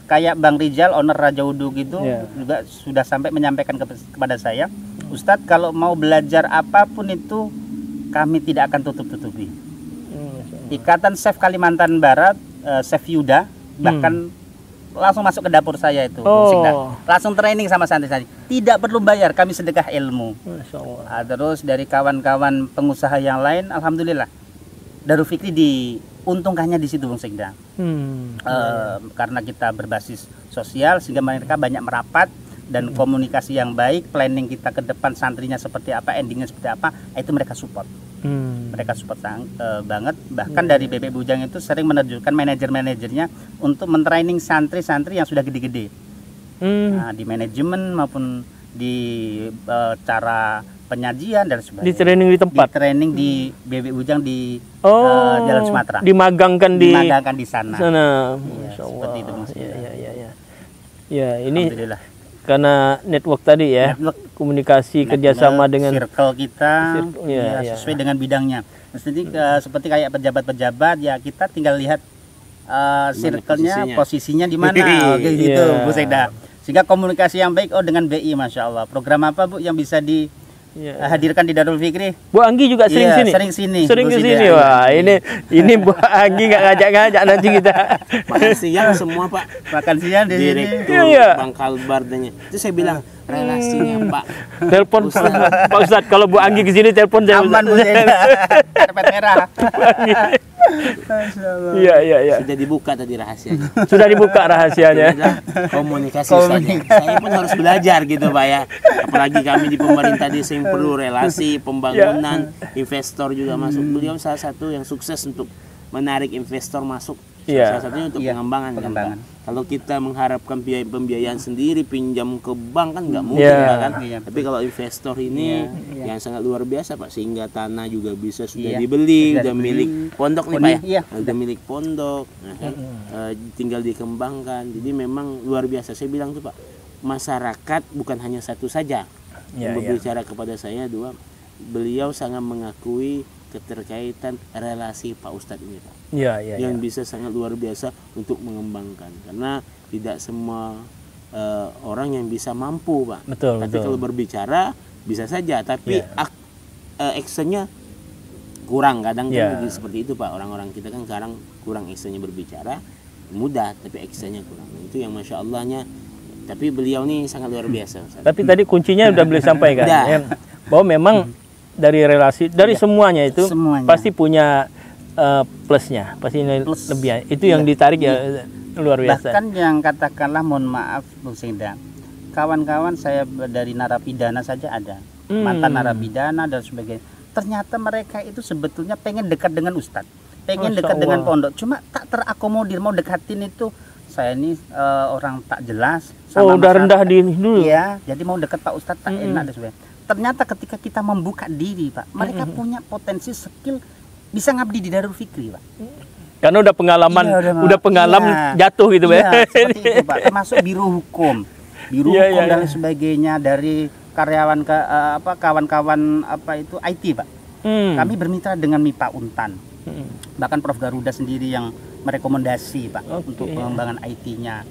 Kayak Bang Rijal, owner Raja Uduk itu juga sudah sampai menyampaikan kepada saya, Ustadz, kalau mau belajar apapun itu kami tidak akan tutup-tutupi. Ikatan Chef Kalimantan Barat, Chef Yuda, bahkan langsung masuk ke dapur saya itu, langsung training sama santri-santri, tidak perlu bayar, kami sedekah ilmu. Terus dari kawan-kawan pengusaha yang lain, alhamdulillah Darul Fikri diuntungkannya di situ, Bung Sekda. Karena kita berbasis sosial sehingga mereka banyak merapat, dan komunikasi yang baik, planning kita ke depan santrinya seperti apa, endingnya seperti apa, itu mereka support. Mereka support banget. Bahkan dari BB Bujang itu sering menerjunkan manajer-manajernya untuk mentraining santri-santri yang sudah gede-gede. Nah, di manajemen maupun di cara penyajian dan sebagainya. Di training di tempat. Di training di BB Bujang di Jalan Sumatera. Dimagangkan di sana. Ya, seperti itu. Ya, ini karena network tadi ya, komunikasi kerjasama dengan circle kita, sesuai dengan bidangnya. Seperti kayak pejabat-pejabat, ya kita tinggal lihat circle-nya, posisinya di mana, gitu, Bu Sekda. Sehingga komunikasi yang baik, dengan BI, Masya Allah. Program apa, Bu, yang bisa dihadirkan di Darul Fikri? Bu Anggi juga sering sini. Sering ke sini. Wah, ini Bu Anggi nggak ngajak-ngajak nanti kita. Makan siang semua, Pak. Makan siang di Direktur Bang Kalbardanya. Itu saya bilang relasinya, Pak. Telepon Pak Ustadz, kalau Bu Anggi ke sini telepon saya. Aman, Bu Sekda. Karpet merah. Iya. Sudah dibuka tadi rahasianya. Sudah dibuka rahasianya. Komunikasi saja. Saya pun harus belajar gitu, Pak ya. Apalagi kami di pemerintah desa yang perlu relasi, pembangunan, investor juga masuk. Beliau salah satu yang sukses untuk menarik investor masuk. Salah satunya untuk pengembangan. Kan, kalau kita mengharapkan pembiayaan sendiri, pinjam ke bank kan nggak mungkin, kan? Tapi kalau investor ini yang sangat luar biasa, Pak, sehingga tanah juga bisa sudah dibeli, udah milik pondok nih, Pak ya, udah milik pondok, tinggal dikembangkan. Jadi memang luar biasa. Saya bilang tuh, Pak, masyarakat bukan hanya satu saja yang berbicara kepada saya, beliau sangat mengakui keterkaitan relasi Pak Ustadz ini, Pak. Yang bisa sangat luar biasa untuk mengembangkan, karena tidak semua orang yang bisa mampu, Pak. Tapi kalau berbicara bisa saja, tapi actionnya kurang, kadang kan seperti itu, Pak. Orang-orang kita kan sekarang kurang actionnya, berbicara mudah tapi actionnya kurang. Itu yang Masya Allahnya. Tapi beliau nih sangat luar biasa, Ustadz. Tapi tadi kuncinya udah beliau sampaikan bahwa memang dari relasi, dari semuanya itu pasti punya plusnya, pasti lebih. Itu yang ditarik luar biasa. Bahkan yang katakanlah, mohon maaf Bung Sekda, kawan-kawan saya dari narapidana saja ada, mantan narapidana dan sebagainya. Ternyata mereka itu sebetulnya pengen dekat dengan Ustadz, pengen dekat dengan pondok, cuma tak terakomodir. Mau dekatin itu, saya ini orang tak jelas. Udah rendah dulu. Iya, jadi mau dekat Pak Ustadz tak enak dan sebagainya. Ternyata ketika kita membuka diri, Pak, mereka punya potensi skill bisa ngabdi di Darul Fikri, Pak. Karena udah pengalaman, jatuh gitu, Pak. Seperti itu, Pak. Termasuk biro hukum dan sebagainya, dari karyawan kawan-kawan itu IT, Pak. Kami bermitra dengan MIPA Untan. Bahkan Prof Garuda sendiri yang merekomendasi, Pak, untuk pengembangan IT-nya.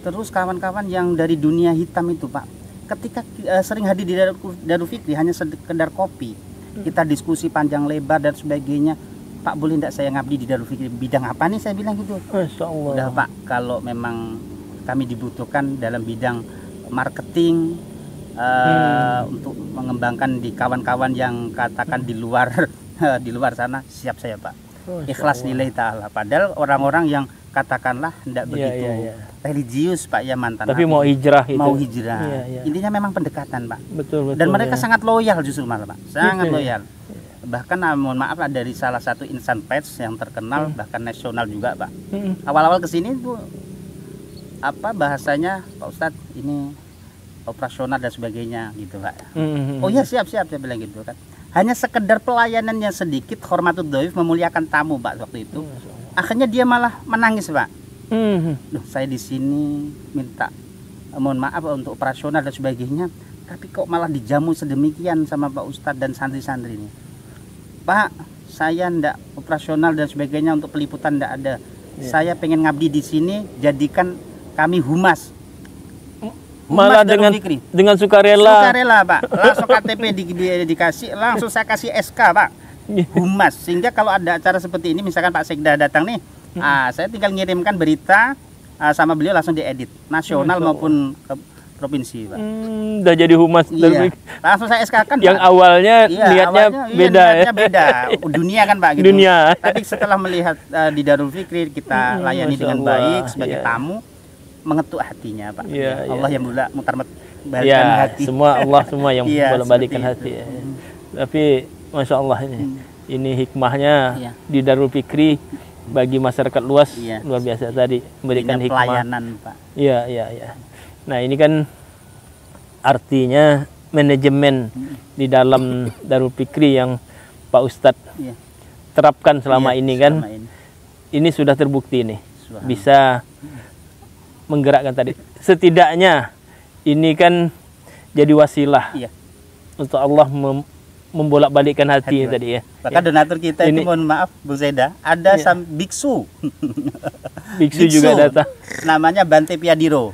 Terus kawan-kawan yang dari dunia hitam itu, Pak, ketika sering hadir di Darul Fikri hanya sekedar kopi, kita diskusi panjang lebar dan sebagainya. Pak, boleh tidak saya ngabdi di Darul Fikri? Bidang apa nih? Saya bilang gitu. Masya Allah. Udah, Pak, kalau memang kami dibutuhkan dalam bidang marketing, untuk mengembangkan di kawan-kawan yang katakan di luar di luar sana, siap saya, Pak. Ikhlas nilai ta'ala. Padahal orang-orang yang katakanlah tidak begitu religius, Pak, ya, mantan. Tapi mau hijrah itu. Mau hijrah. Intinya memang pendekatan, Pak. Betul. Dan mereka sangat loyal justru malah, Pak. Sangat loyal. Bahkan mohon maaf lah, dari salah satu insan pers yang terkenal bahkan nasional juga, Pak. Awal-awal kesini tuh bahasanya, Pak Ustadz ini operasional dan sebagainya gitu, Pak. Oh ya, siap saya bilang gitu kan. Hanya sekedar pelayanan yang sedikit, hormatud dhaif, memuliakan tamu, Pak, waktu itu. Akhirnya dia malah menangis, Pak. Duh, saya di sini minta mohon maaf untuk operasional dan sebagainya, tapi kok malah dijamu sedemikian sama Pak Ustadz dan santri-santri ini. Pak, saya ndak operasional dan sebagainya, untuk peliputan ndak ada. Saya pengen ngabdi di sini, jadikan kami humas. Malah dengan sukarela, Pak. Langsung KTP dikasih, langsung saya kasih SK, Pak. Humas. Sehingga kalau ada acara seperti ini, misalkan Pak Sekda datang nih, saya tinggal ngirimkan berita sama beliau, langsung diedit, nasional maupun ke provinsi, Pak. Udah jadi humas. Iya. Langsung saya SK kan, yang Pak. awalnya niatnya beda, niatnya beda. Dunia kan, Pak, gitu. Dunia. Tapi setelah melihat di Darul Fikri kita layani dengan baik sebagai tamu, mengetuk hatinya, Pak. Allah yang mutar balikan hati. Semua yang balikan hati. Tapi Masya Allah ini hikmahnya di Darul Fikri bagi masyarakat luas, luar biasa tadi, memberikan hikmah. Pelayanan, Pak. Iya. Nah, ini kan artinya manajemen di dalam Darul Fikri yang Pak Ustadz terapkan selama ini kan. Ini sudah terbukti nih, bisa menggerakkan tadi. Setidaknya ini kan jadi wasilah untuk Allah membolak-balikkan hati tadi ya. Bahkan donatur kita ini, mohon maaf Bu Zeda, ada biksu. Biksu juga datang. Namanya Bante Piadiro.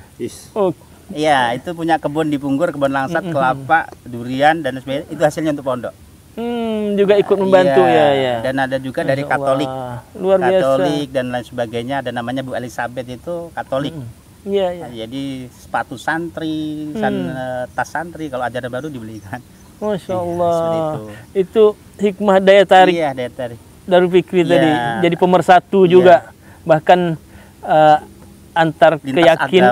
Oh. Iya, itu punya kebun di Punggur, kebun langsat, kelapa, durian dan sebagainya. Itu hasilnya untuk pondok. Juga ikut membantu ya. Dan ada juga dari Katolik. Luar biasa. Katolik dan lain sebagainya. Ada namanya Bu Elizabeth, itu Katolik. Iya. Jadi sepatu santri, tas santri, kalau ajaran baru dibelikan. Masya Allah. Itu hikmah daya tarik. Iya, daya tarik. Darul Fikri tadi. Jadi pemersatu juga. Bahkan antar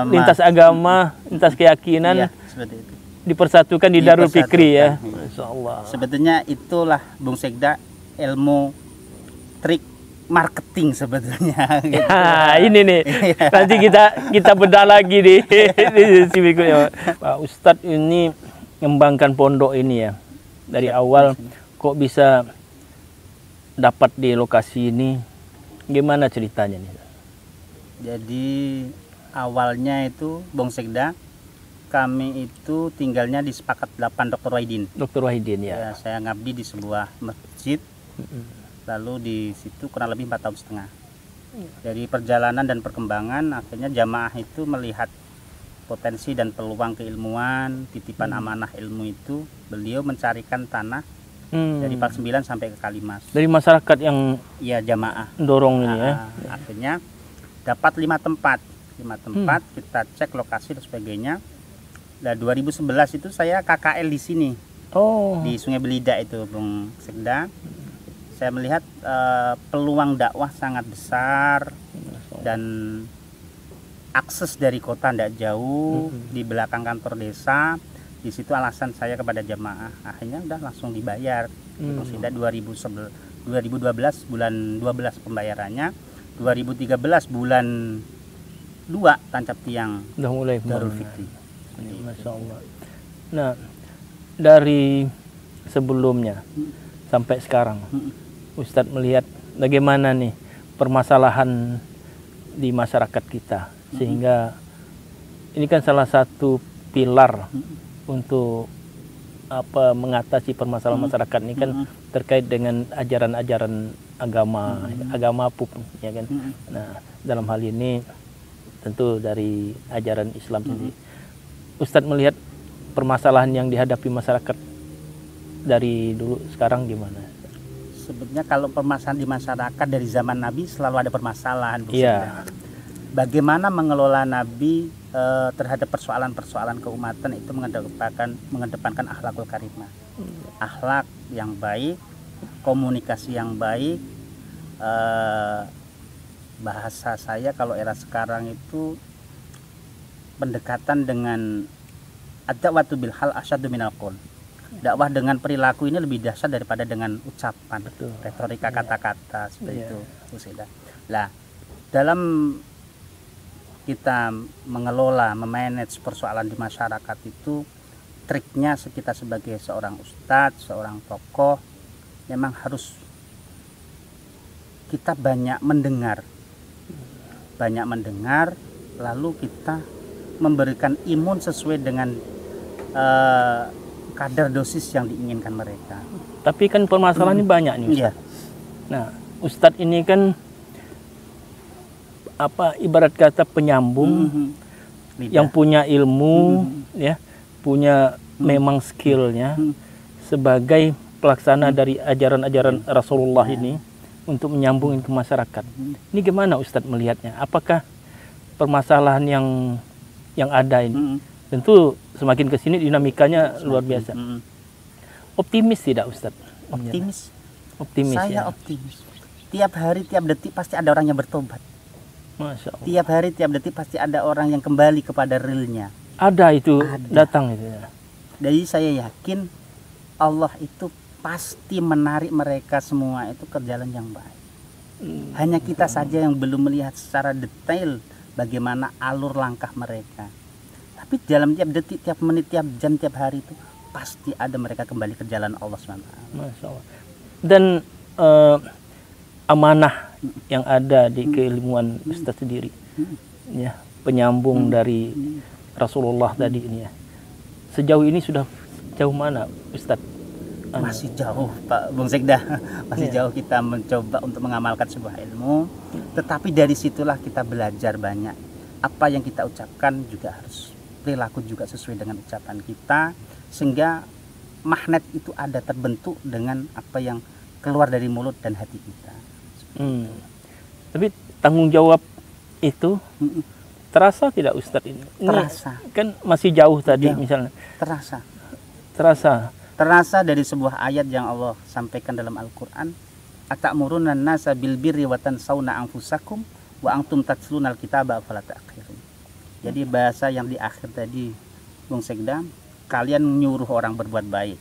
lintas agama, lintas keyakinan seperti itu. Dipersatukan di Darul Fikri ya. Masya Allah. Sebetulnya itulah Bung Sekda, ilmu trik marketing sebetulnya. Gitu. Ini nih. Nanti kita bedah lagi di sesi berikutnya. Pak Ustadz ini mengembangkan pondok ini ya. Dari awal kok bisa dapat di lokasi ini? Gimana ceritanya nih? Jadi awalnya itu Bung Sekda, kami itu tinggalnya di Sepakat 8 Dr. Wahidin. Dr. Wahidin ya. Saya ngabdi di sebuah masjid. Lalu di situ kurang lebih 4,5 tahun. Dari perjalanan dan perkembangan, akhirnya jamaah itu melihat potensi dan peluang keilmuan, titipan amanah ilmu itu, beliau mencarikan tanah dari Park 9 sampai ke Kalimas. Dari masyarakat yang jamaah dorong ini ya. Akhirnya dapat 5 tempat. Kita cek lokasi dan sebagainya. Nah, 2011 itu saya KKL di sini. Di Sungai Belida itu, Bung Sekda. Saya melihat peluang dakwah sangat besar dan akses dari kota tidak jauh, di belakang kantor desa. Di situ alasan saya kepada jamaah, akhirnya udah langsung dibayar. Sudah 2012 bulan 12 pembayarannya, 2013 bulan 2 tancap tiang udah mulai Darul Fikri. Masya Allah. Nah, dari sebelumnya sampai sekarang, Ustadz melihat bagaimana nih permasalahan di masyarakat kita, sehingga ini kan salah satu pilar untuk apa mengatasi permasalahan masyarakat ini kan terkait dengan ajaran-ajaran agama pun, ya kan. Nah, dalam hal ini tentu dari ajaran Islam sendiri. Ustadz melihat permasalahan yang dihadapi masyarakat dari dulu sekarang gimana? Sebetulnya kalau permasalahan di masyarakat dari zaman Nabi selalu ada permasalahan. Iya. Bagaimana mengelola Nabi terhadap persoalan-persoalan keumatan itu mengedepankan akhlakul karimah. Akhlak yang baik, komunikasi yang baik, bahasa saya kalau era sekarang itu pendekatan dengan ad-da'watu bil hal asyaddu minal qaul. Dakwah dengan perilaku ini lebih dahsyat daripada dengan ucapan. Betul. Retorika kata-kata seperti itu, Bu Seda. Lah, dalam kita mengelola, memanage persoalan di masyarakat itu, triknya kita sebagai seorang ustadz, seorang tokoh, memang harus kita banyak mendengar, lalu kita memberikan imun sesuai dengan kadar dosis yang diinginkan mereka. Tapi kan permasalahan ini banyak nih, Ustaz. Iya. Nah, Ustadz ini kan apa ibarat kata penyambung yang punya ilmu, ya, punya memang skillnya sebagai pelaksana dari ajaran-ajaran Rasulullah ini untuk menyambung ke masyarakat. Ini gimana Ustadz melihatnya? Apakah permasalahan yang ada ini tentu semakin ke sini dinamikanya luar biasa. Optimis tidak Ustadz? Optimis. Optimis. Saya ya. optimis. Tiap hari, tiap detik pasti ada orang yang bertobat. Masya Allah. Tiap hari, tiap detik pasti ada orang yang kembali kepada realnya. Ada itu Ada. datang itu ya. Jadi saya yakin Allah itu pasti menarik mereka semua itu ke jalan yang baik. Hanya kita saja yang belum melihat secara detail bagaimana alur langkah mereka. Tapi dalam tiap detik, tiap menit, tiap jam, tiap hari itu pasti ada mereka kembali ke jalan Allah SWT. Masya Allah. Dan amanah yang ada di keilmuan Ustadz sendiri, ya, penyambung dari Rasulullah tadi ini ya. Sejauh ini sudah jauh mana Ustadz? Masih jauh Pak Bung Sekda, masih jauh kita mencoba untuk mengamalkan sebuah ilmu. Tetapi dari situlah kita belajar banyak. Apa yang kita ucapkan juga harus perilaku juga sesuai dengan ucapan kita, sehingga magnet itu ada terbentuk dengan apa yang keluar dari mulut dan hati kita. Tapi tanggung jawab itu terasa tidak Ustadz ini? Terasa. Kan masih jauh tadi Ya, misalnya. Terasa dari sebuah ayat yang Allah sampaikan dalam Al-Quran. Atamuruna nasa bil birri wa tansawna anfusakum wa antum tatlunal kitaba afala ta'qilun. Jadi bahasa yang di akhir tadi Bung Sekda, kalian nyuruh orang berbuat baik,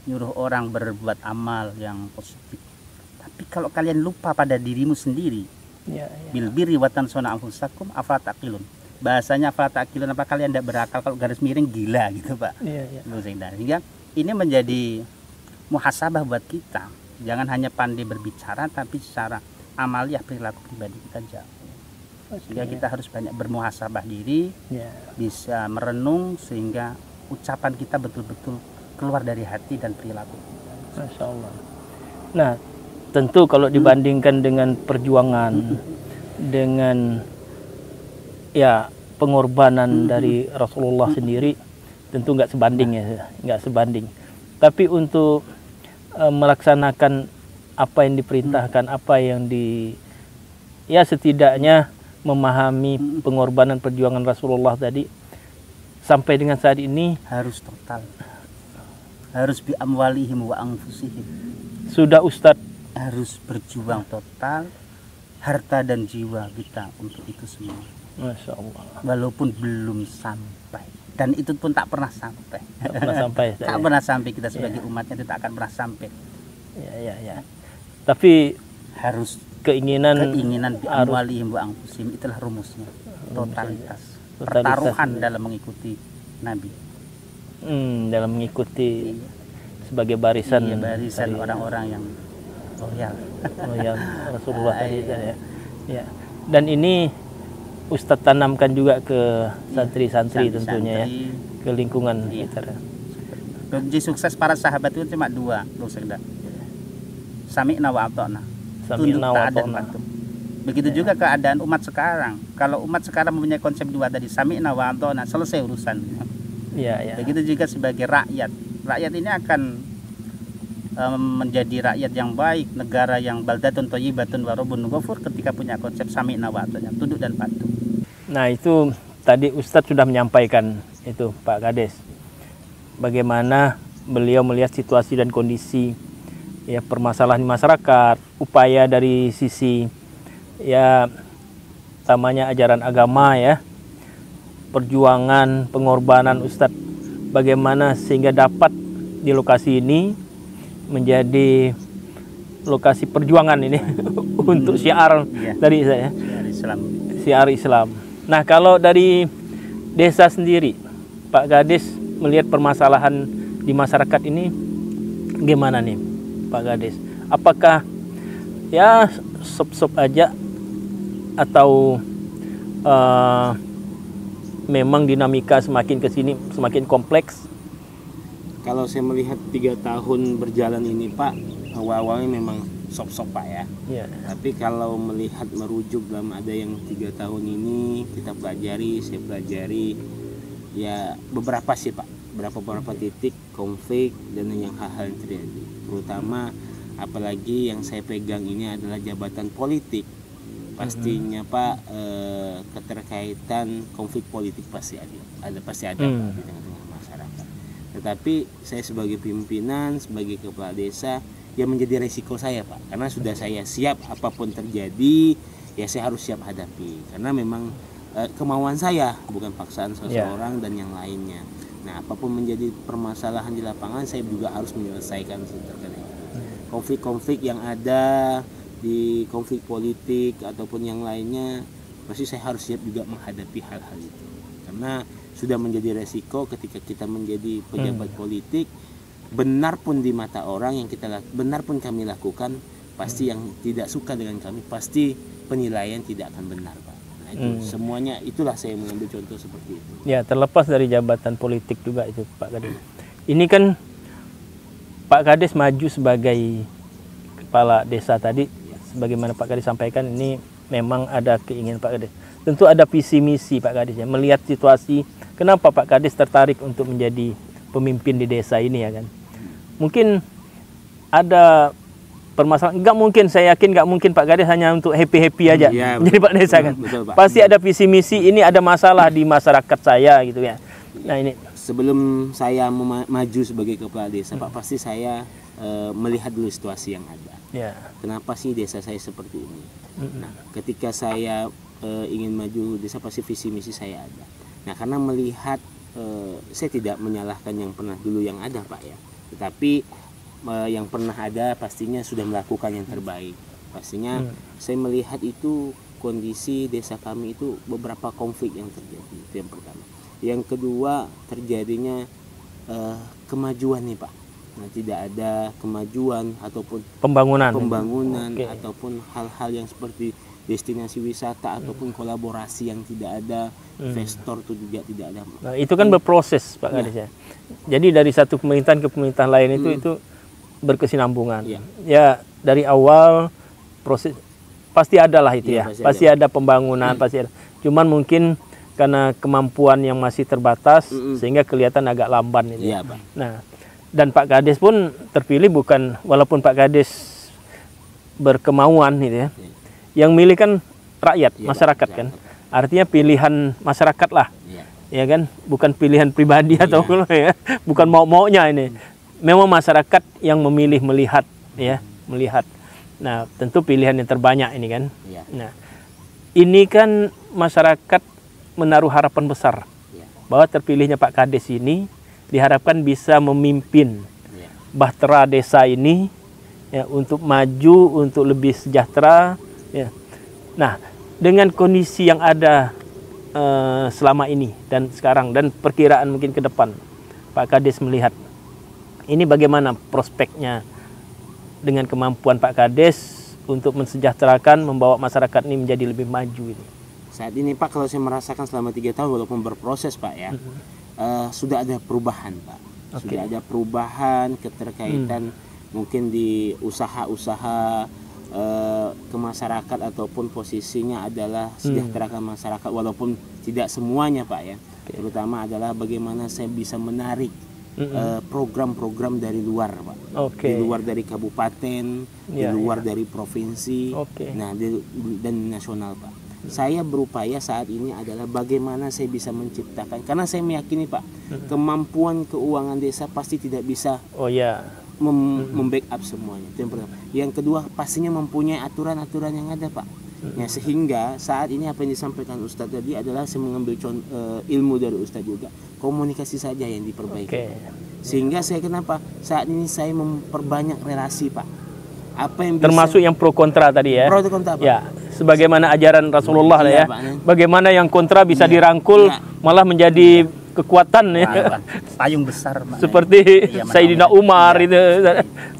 nyuruh orang berbuat amal yang positif. Tapi kalau kalian lupa pada dirimu sendiri, bil birri wa tansawna anfusakum afala ta'qilun. Bahasanya afala ta'qilun, apa kalian tidak berakal? Kalau garis miring gila gitu Pak. Bung Sekda. Sehingga ini menjadi muhasabah buat kita. Jangan hanya pandai berbicara, tapi secara amaliah perilaku pribadi kita jauh. Sehingga kita harus banyak bermuhasabah diri, bisa merenung sehingga ucapan kita betul-betul keluar dari hati dan perilaku. Masya Allah. Nah, tentu kalau dibandingkan dengan perjuangan, dengan ya pengorbanan dari Rasulullah sendiri, tentu nggak sebanding ya, nggak sebanding. Tapi untuk melaksanakan apa yang diperintahkan, apa yang ya setidaknya memahami pengorbanan perjuangan Rasulullah tadi sampai dengan saat ini harus total, harus bi amwalihim wa anfusihim. Sudah Ustadz harus berjuang total, harta dan jiwa kita untuk itu semua. Masya Allah. Walaupun belum sampai, dan itu pun tak pernah sampai. Tak pernah sampai. Tak pernah sampai, kita sebagai umatnya tidak akan pernah sampai. Ya. Tapi harus keinginan bi amwalihim wa anfusihim, itulah rumusnya. Totalitas. Pertaruhan dalam mengikuti Nabi. Dalam mengikuti sebagai barisan orang-orang yang loyal Rasulullah tadi ya. Dan ini Ustadz tanamkan juga ke santri-santri tentunya ya, santri-santri. ke lingkungan Iya. kita. Kunci sukses para sahabat itu cuma dua, Bro Sekda. Sami'na wa ata'na. Tunduk, Sami'na wa taat, dan ata'na. patuh. Begitu juga keadaan umat sekarang. Kalau umat sekarang mempunyai konsep dua tadi, sami'na wa ata'na, selesai urusan. Iya, ya. Begitu juga sebagai rakyat. Rakyat ini akan menjadi rakyat yang baik, negara yang baldatun thayyibatun wa rabbun ghafur ketika punya konsep sami'na wa ata'na, tunduk dan patuh. Nah, itu tadi Ustadz sudah menyampaikan itu Pak Kades. Bagaimana beliau melihat situasi dan kondisi ya permasalahan di masyarakat, upaya dari sisi ya tamanya ajaran agama ya, perjuangan, pengorbanan Ustadz bagaimana sehingga dapat di lokasi ini menjadi lokasi perjuangan ini untuk syiar Iya. dari saya, Dari Islam. syiar Islam. Nah, kalau dari desa sendiri, Pak Kades melihat permasalahan di masyarakat ini gimana nih, Pak Kades? Apakah ya sop-sop aja atau memang dinamika semakin ke sini semakin kompleks? Kalau saya melihat 3 tahun berjalan ini Pak, awal-awalnya memang sok-sok Pak ya. Ya. Tapi kalau melihat merujuk dalam ada yang 3 tahun ini kita pelajari, saya pelajari ya beberapa sih Pak, beberapa titik konflik dan yang hal-hal yang terjadi. Terutama apalagi yang saya pegang ini adalah jabatan politik. Pastinya Pak keterkaitan konflik politik pasti ada Pak, di tengah-tengah masyarakat. Tetapi saya sebagai pimpinan, sebagai kepala desa, ya menjadi resiko saya Pak, karena sudah saya siap apapun terjadi, ya saya harus siap hadapi, karena memang kemauan saya, bukan paksaan seseorang dan yang lainnya. Nah, apapun menjadi permasalahan di lapangan, saya juga harus menyelesaikan terkait itu. Konflik-konflik yang ada di konflik politik ataupun yang lainnya, pasti saya harus siap juga menghadapi hal-hal itu, karena sudah menjadi resiko ketika kita menjadi pejabat politik. Benar pun di mata orang yang benar pun kami lakukan, pasti yang tidak suka dengan kami pasti penilaian tidak akan benar Pak. Nah, itu semuanya, itulah saya mengambil contoh seperti itu. Ya, terlepas dari jabatan politik juga itu Pak Kades. Ini kan Pak Kades maju sebagai kepala desa tadi, sebagaimana Pak Kades sampaikan, ini memang ada keinginan Pak Kades. Tentu ada visi misi Pak Kades ya, melihat situasi. Kenapa Pak Kades tertarik untuk menjadi pemimpin di desa ini ya kan? Mungkin ada permasalahan, nggak mungkin, saya yakin nggak mungkin Pak Kades hanya untuk happy aja Iya, menjadi Pak Desa kan. Betul, Pak. Pasti ada visi misi, ini ada masalah di masyarakat saya gitu ya. Nah ini Sebelum saya maju sebagai kepala desa Pak, pasti saya melihat dulu situasi yang ada. ya. Kenapa sih desa saya seperti ini? Nah, ketika saya ingin maju desa, pasti visi misi saya ada. Nah, karena melihat saya tidak menyalahkan yang pernah dulu yang ada Pak ya, tetapi yang pernah ada pastinya sudah melakukan yang terbaik. Pastinya saya melihat itu kondisi desa kami itu beberapa konflik yang terjadi, itu yang pertama. Yang kedua, terjadinya kemajuan nih Pak. Nah, tidak ada kemajuan ataupun Pembangunan. pembangunan Oke. ataupun hal-hal yang seperti destinasi wisata ataupun kolaborasi yang tidak ada, investor itu juga tidak ada. Nah, itu kan berproses Pak Kades ya. Jadi dari satu pemerintahan ke pemerintahan lain itu berkesinambungan. Iya. Ya, dari awal proses pasti ada lah itu Iya, ya. pasti Pasti ada pembangunan, pasti ada. Cuman mungkin karena kemampuan yang masih terbatas sehingga kelihatan agak lamban itu. Iya, Pak. Nah, dan Pak Kades pun terpilih bukan, walaupun Pak Kades berkemauan gitu ya. Yang milih kan rakyat, Iya, masyarakat Pak, kan. Artinya pilihan masyarakat lah. Iya. Ya kan, bukan pilihan pribadi atau ya, bukan mau-maunya ini. Memang masyarakat yang memilih melihat ya, melihat. Nah, tentu pilihan yang terbanyak ini kan. Iya. Nah, ini kan masyarakat menaruh harapan besar Iya. bahwa terpilihnya Pak Kades ini diharapkan bisa memimpin Iya. bahtera desa ini ya, untuk maju, untuk lebih sejahtera ya. Nah, dengan kondisi yang ada selama ini dan sekarang dan perkiraan mungkin ke depan, Pak Kades melihat ini bagaimana prospeknya dengan kemampuan Pak Kades untuk mensejahterakan, membawa masyarakat ini menjadi lebih maju ini. Saat ini Pak, kalau saya merasakan selama 3 tahun walaupun berproses Pak ya, sudah ada perubahan Pak. Sudah ada perubahan keterkaitan mungkin di usaha-usaha ke masyarakat, ataupun posisinya adalah sejahterakan masyarakat, walaupun tidak semuanya Pak ya. Terutama adalah bagaimana saya bisa menarik program-program dari luar Pak, di luar dari kabupaten, di luar dari provinsi, nah dan nasional Pak. Saya berupaya saat ini adalah bagaimana saya bisa menciptakan, karena saya meyakini Pak, kemampuan keuangan desa pasti tidak bisa membackup semuanya. Itu yang pertama. Yang kedua, pastinya mempunyai aturan-aturan yang ada Pak. Ya, sehingga saat ini apa yang disampaikan Ustadz tadi adalah saya mengambil ilmu dari Ustadz juga, komunikasi saja yang diperbaiki. Sehingga saya kenapa saat ini saya memperbanyak relasi Pak. Apa yang bisa, termasuk yang pro kontra tadi ya. Pro kontra Pak. Ya, sebagaimana ajaran Rasulullah ya. Pak, bagaimana yang kontra bisa dirangkul malah menjadi kekuatan ya. Payung besar Pak. Seperti Sayyidina Umar itu.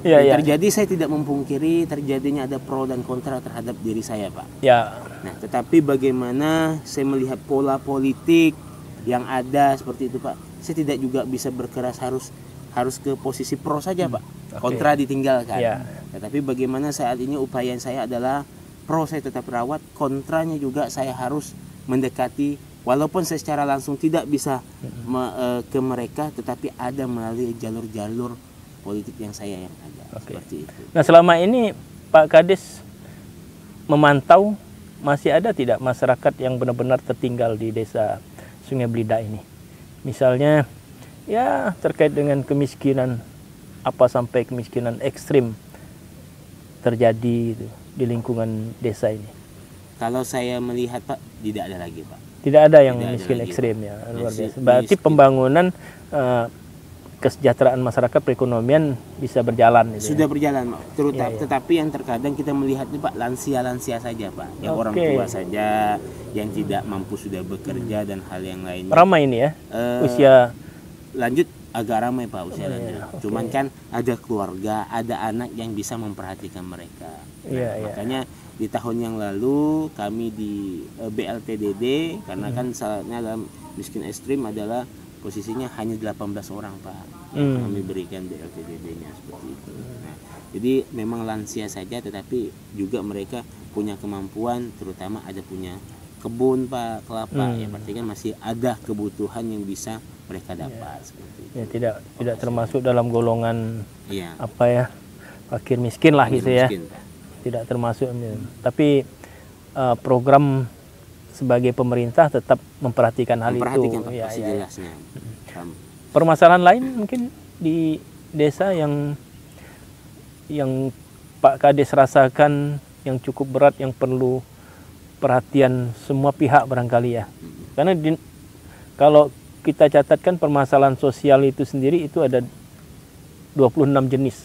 Ya. Terjadi, saya tidak memungkiri terjadinya ada pro dan kontra terhadap diri saya Pak. Ya. Nah, tetapi bagaimana saya melihat pola politik yang ada seperti itu Pak. Saya tidak juga bisa berkeras harus ke posisi pro saja Pak. Kontra ditinggalkan. Tetapi bagaimana saat ini upaya saya adalah pro saya tetap rawat, kontranya juga saya harus mendekati, walaupun saya secara langsung tidak bisa ke mereka, tetapi ada melalui jalur-jalur politik yang saya yang ada. Seperti itu. Nah, selama ini Pak Kades memantau, masih ada tidak masyarakat yang benar-benar tertinggal di desa Sungai Belida ini? Misalnya ya terkait dengan kemiskinan, apa sampai kemiskinan ekstrim terjadi di lingkungan desa ini? Kalau saya melihat Pak, tidak ada lagi Pak. Tidak ada yang miskin ekstrim ya, luar biasa. Berarti pembangunan kesejahteraan masyarakat, perekonomian bisa berjalan. Sudah berjalan, terutama. Tetapi yang terkadang kita melihat nih Pak, lansia saja Pak, yang orang tua saja, yang tidak mampu sudah bekerja dan hal yang lainnya. Ramai ini ya, usia lanjut agak ramai Pak, usia lanjut. Cuman kan ada keluarga, ada anak yang bisa memperhatikan mereka. Makanya di tahun yang lalu kami di BLTDD, karena kan salahnya dalam miskin ekstrim adalah posisinya hanya 18 orang Pak. Kami berikan BLTDD-nya seperti itu. Nah, jadi memang lansia saja, tetapi juga mereka punya kemampuan, terutama ada punya kebun Pak, kelapa. Ya berarti kan masih ada kebutuhan yang bisa mereka dapat seperti itu. Ya, tidak termasuk dalam golongan apa ya, fakir miskin lah gitu ya. Tidak termasuk. Tapi program sebagai pemerintah tetap memperhatikan hal itu. Jelasnya. Permasalahan lain mungkin di desa yang Pak Kades rasakan yang cukup berat, yang perlu perhatian semua pihak barangkali ya. Karena kalau kita catatkan permasalahan sosial itu sendiri itu ada 26 jenis.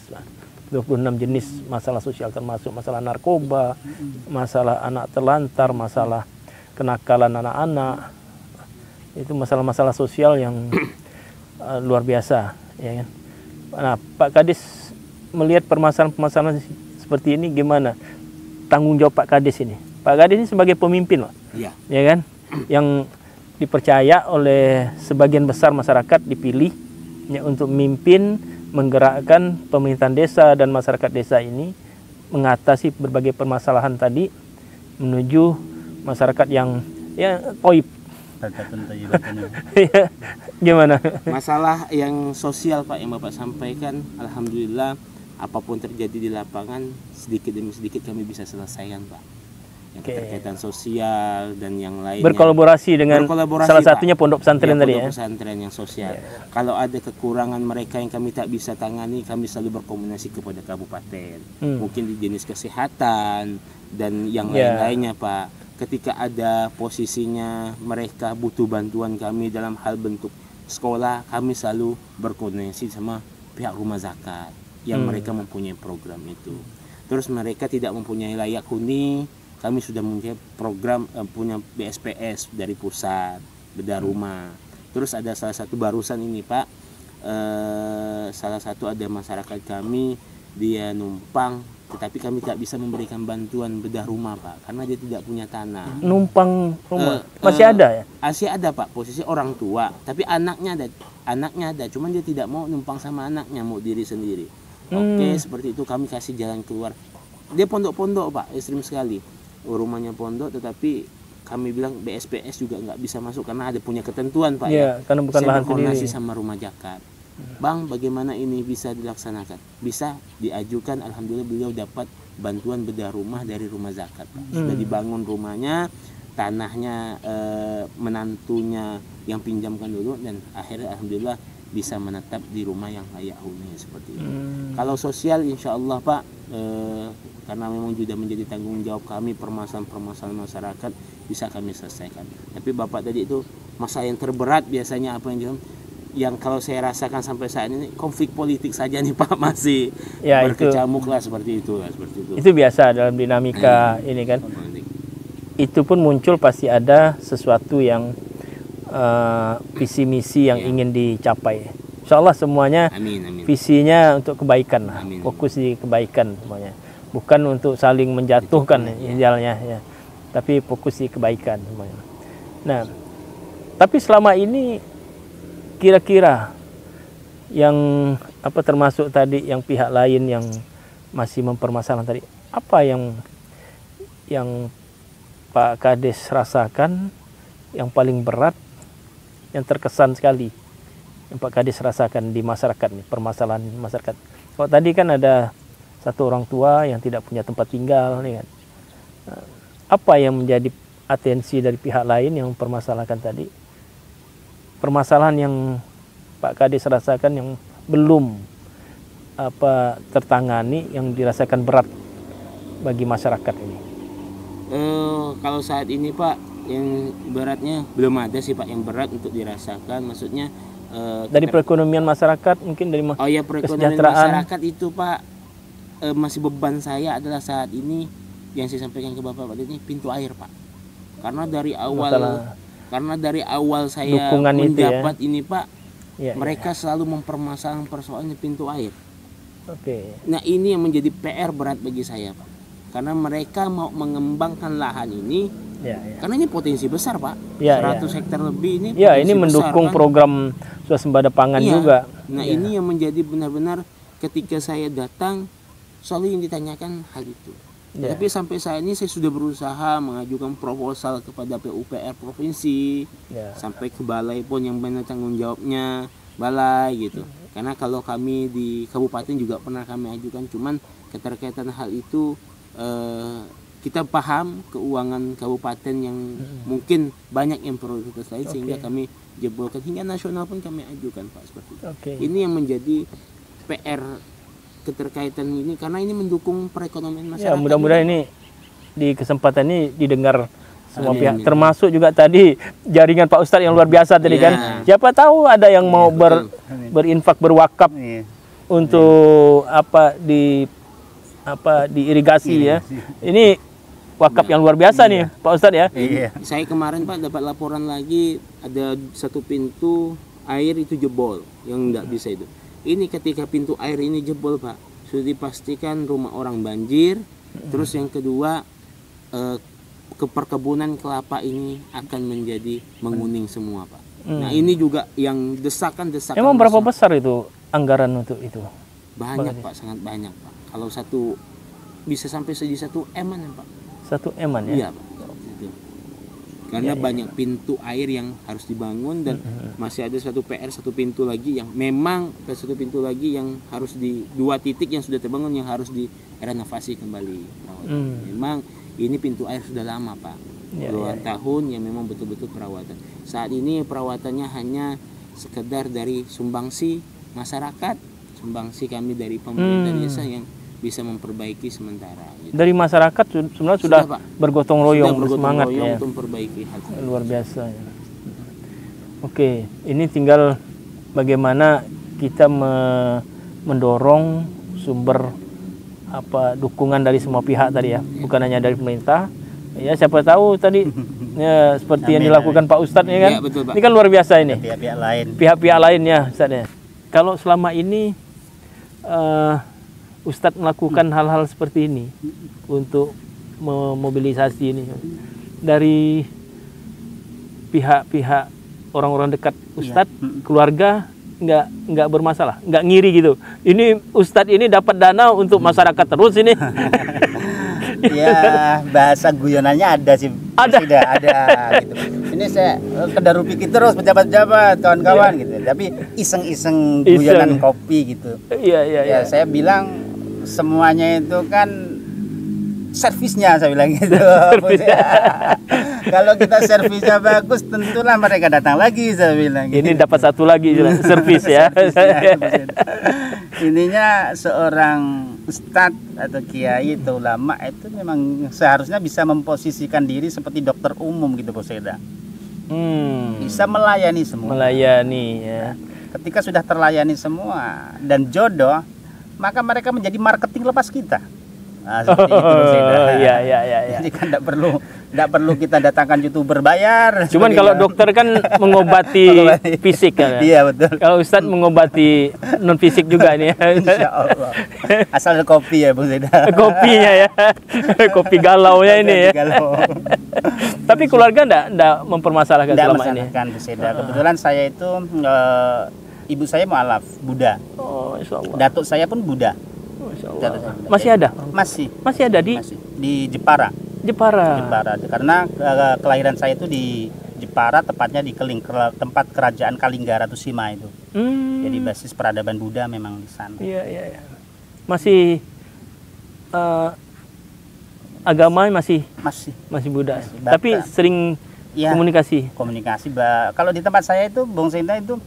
26 jenis masalah sosial, termasuk masalah narkoba, masalah anak terlantar, masalah kenakalan anak-anak. Itu masalah-masalah sosial yang luar biasa, ya kan. Nah, Pak Kades melihat permasalahan-permasalahan seperti ini gimana? Tanggung jawab Pak Kades ini. Pak Kades ini sebagai pemimpin loh. Ya kan? Yang dipercaya oleh sebagian besar masyarakat, dipilih ya, untuk memimpin, menggerakkan pemerintahan desa dan masyarakat desa ini mengatasi berbagai permasalahan tadi menuju masyarakat yang ya toib. Gimana? Masalah yang sosial Pak yang Bapak sampaikan, alhamdulillah apapun terjadi di lapangan sedikit demi sedikit kami bisa selesaikan Pak. Yang berkaitan sosial dan yang lainnya. Berkolaborasi dengan salah satunya pondok pesantren tadi ya. Pondok pesantren yang sosial. Kalau ada kekurangan mereka yang kami tak bisa tangani, kami selalu berkomunikasi kepada kabupaten. Mungkin di jenis kesehatan dan yang lain-lainnya Pak. Ketika ada posisinya mereka butuh bantuan kami dalam hal bentuk sekolah, kami selalu berkoordinasi sama pihak rumah zakat yang mereka mempunyai program itu. Terus mereka tidak mempunyai layak huni, kami sudah mempunyai program punya BSPS dari pusat, bedah rumah. Terus ada salah satu barusan ini Pak, salah satu ada masyarakat kami, dia numpang tetapi kami tidak bisa memberikan bantuan bedah rumah Pak, karena dia tidak punya tanah. Numpang rumah masih ada ya? Masih ada Pak, posisi orang tua, tapi anaknya ada, cuman dia tidak mau numpang sama anaknya, mau diri sendiri. Oke, seperti itu kami kasih jalan keluar. Dia pondok-pondok Pak, ekstrim sekali. Rumahnya pondok, tetapi kami bilang BSPS juga nggak bisa masuk karena ada punya ketentuan Pak. Ya, karena bukan lahan sendiri. Saya berkoordinasi sama rumah zakat. Bang, bagaimana ini bisa dilaksanakan? Bisa diajukan, alhamdulillah beliau dapat bantuan bedah rumah dari rumah zakat. Sudah dibangun rumahnya, tanahnya menantunya yang pinjamkan dulu, dan akhirnya alhamdulillah bisa menetap di rumah yang layak huni seperti itu. Kalau sosial insya Allah Pak, karena memang sudah menjadi tanggung jawab kami, permasalahan masyarakat bisa kami selesaikan. Tapi Bapak tadi itu masalah yang terberat biasanya apa yang kalau saya rasakan sampai saat ini konflik politik saja nih Pak, masih ya, berkecamuk lah seperti itu. Itu biasa dalam dinamika ini kan. Itu pun muncul pasti ada sesuatu yang visi misi yang ingin dicapai. Insya Allah semuanya amin. Visinya untuk kebaikan lah. Amin. Fokus di kebaikan semuanya. Bukan untuk saling menjatuhkan idealnya ya. Tapi fokus di kebaikan semuanya. Nah, tapi selama ini kira-kira yang apa termasuk tadi yang pihak lain yang masih mempermasalahkan tadi, apa yang Pak Kades rasakan yang paling berat, yang terkesan sekali yang Pak Kades rasakan di masyarakat nih, permasalahan masyarakat? Kalau tadi kan ada satu orang tua yang tidak punya tempat tinggal nih kan. Apa yang menjadi atensi dari pihak lain yang mempermasalahkan tadi? Permasalahan yang Pak Kades rasakan yang belum tertangani, yang dirasakan berat bagi masyarakat ini. Kalau saat ini Pak, yang beratnya belum ada sih Pak yang berat untuk dirasakan. Maksudnya dari perekonomian masyarakat mungkin dari perekonomian masyarakat itu Pak, masih beban saya adalah saat ini yang saya sampaikan ke Bapak ini pintu air Pak. Karena dari awal saya mendapat ini Pak, mereka selalu mempermasalahkan persoalan pintu air. Nah ini yang menjadi PR berat bagi saya Pak, karena mereka mau mengembangkan lahan ini, karena ini potensi besar Pak, 100 hektar lebih ini. Ini mendukung besar, kan? Program swasembada pangan juga. Nah ini yang menjadi benar-benar ketika saya datang selalu yang ditanyakan hal itu. Tapi sampai saat ini saya sudah berusaha mengajukan proposal kepada PUPR provinsi, sampai ke balai pun yang benar tanggung jawabnya balai gitu. Karena kalau kami di kabupaten juga pernah kami ajukan, cuman keterkaitan hal itu kita paham keuangan kabupaten yang mungkin banyak yang prioritas lain, sehingga kami jebolkan hingga nasional pun kami ajukan Pak seperti itu. Ini yang menjadi PR keterkaitan ini, karena ini mendukung perekonomian masyarakat. Ya, mudah-mudahan ini di kesempatan ini didengar semua pihak, termasuk juga tadi jaringan Pak Ustadz yang luar biasa tadi kan. Siapa tahu ada yang mau berinfak, berwakaf untuk di irigasi ya. Ini wakaf yang luar biasa nih Pak Ustadz ya. Saya kemarin Pak dapat laporan lagi ada satu pintu air itu jebol yang tidak bisa itu. Ini ketika pintu air ini jebol Pak, sudah dipastikan rumah orang banjir. Terus yang kedua, perkebunan kelapa ini akan menjadi menguning semua Pak. Nah ini juga yang desakan-desakan. Emang berapa besar itu anggaran untuk itu? Banyak Pak, sangat banyak Pak. Kalau bisa sampai jadi 1 M-an ya Pak. 1 M-an ya? Iya Pak. Karena banyak pintu air yang harus dibangun, dan masih ada satu pintu lagi yang memang harus di 2 titik yang sudah terbangun yang harus direnovasi kembali. Memang ini pintu air sudah lama Pak, puluhan tahun yang memang betul-betul perawatan. Saat ini perawatannya hanya sekedar dari sumbangsi masyarakat, sumbangsi kami dari pemerintah desa yang bisa memperbaiki sementara. Gitu. Dari masyarakat sebenarnya sudah bergotong royong, semangat ya. Untuk memperbaiki hal itu. Luar biasa ya. Oke, ini tinggal bagaimana kita mendorong sumber dukungan dari semua pihak tadi ya, bukan hanya dari pemerintah. Ya siapa tahu tadi ya seperti yang dilakukan Pak Ustadz ya kan. Ya, betul, Pak. Ini kan luar biasa ini. Pihak-pihak lain ya Ustadz ya. Kalau selama ini Ustadz melakukan hal-hal seperti ini untuk memobilisasi ini dari pihak-pihak orang-orang dekat Ustadz, keluarga nggak bermasalah, nggak ngiri gitu. Ini Ustadz ini dapat dana untuk masyarakat terus ini. Ya, bahasa guyonannya ada sih. Ada. Sudah ada gitu. Ini saya kedar pikir terus pejabat-pejabat kawan-kawan gitu. Tapi iseng-iseng guyonan kopi gitu. Iya. Ya, saya bilang semuanya itu kan servisnya, saya bilang gitu. Kalau kita servisnya bagus, tentulah mereka datang lagi, saya bilang. Ini dapat satu lagi servis ya. Ininya seorang ustadz atau kiai atau ulama itu memang seharusnya bisa memposisikan diri seperti dokter umum gitu, Bos Eda. Bisa melayani semua. Melayani ya. Ketika sudah terlayani semua dan jodoh, maka mereka menjadi marketing lepas kita. Nah, seperti itu, Bos Eda. Iya. Jadi kan tidak perlu kita datangkan YouTuber bayar. Cuman kalau dokter kan mengobati fisik kan. Iya, betul. Kalau Ustadz mengobati non fisik juga nih. Insya Allah. Asal ada kopi ya, Bos Eda. Kopinya ya. Kopi galaunya ini ya. Galau. Tapi keluarga enggak mempermasalahkan selama ini. Tidak masalahkan, Bos Eda. Kebetulan saya itu ibu saya mualaf Buddha. Oh, insyaallah. Datuk saya pun Buddha. Masih ada? Masih ada di Jepara. Jepara, karena kelahiran saya itu di Jepara, tepatnya di Keling, tempat kerajaan Kalingga Ratu Sima itu. Jadi basis peradaban Buddha memang di sana. Iya. Masih agama masih Buddha. Tapi sering komunikasi. Kalau di tempat saya itu Bung Senda itu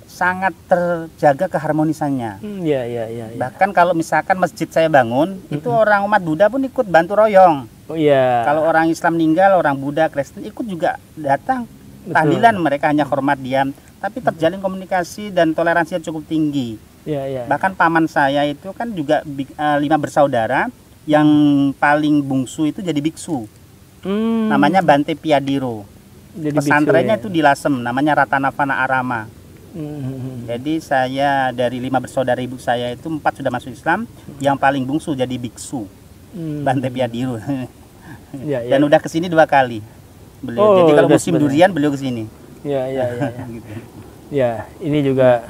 sangat terjaga keharmonisannya. Iya. Bahkan kalau misalkan masjid saya bangun, itu orang umat Buddha pun ikut bantu royong. Oh iya. Kalau orang Islam meninggal, orang Buddha, Kristen ikut juga datang. Tahlilan, mereka hanya hormat diam, tapi terjalin komunikasi dan toleransi yang cukup tinggi. Iya. Bahkan paman saya itu kan juga 5 bersaudara, yang paling bungsu itu jadi biksu. Namanya Bante Piadiro. Pesantrennya itu di Lasem, namanya Ratanavana Arama. Jadi saya dari 5 bersaudara ibu saya itu 4 sudah masuk Islam, yang paling bungsu jadi biksu, Bante Piadiro. Dan udah kesini 2 kali beliau. Jadi kalau musim durian beliau kesini. Iya. Gitu. Ya, ini juga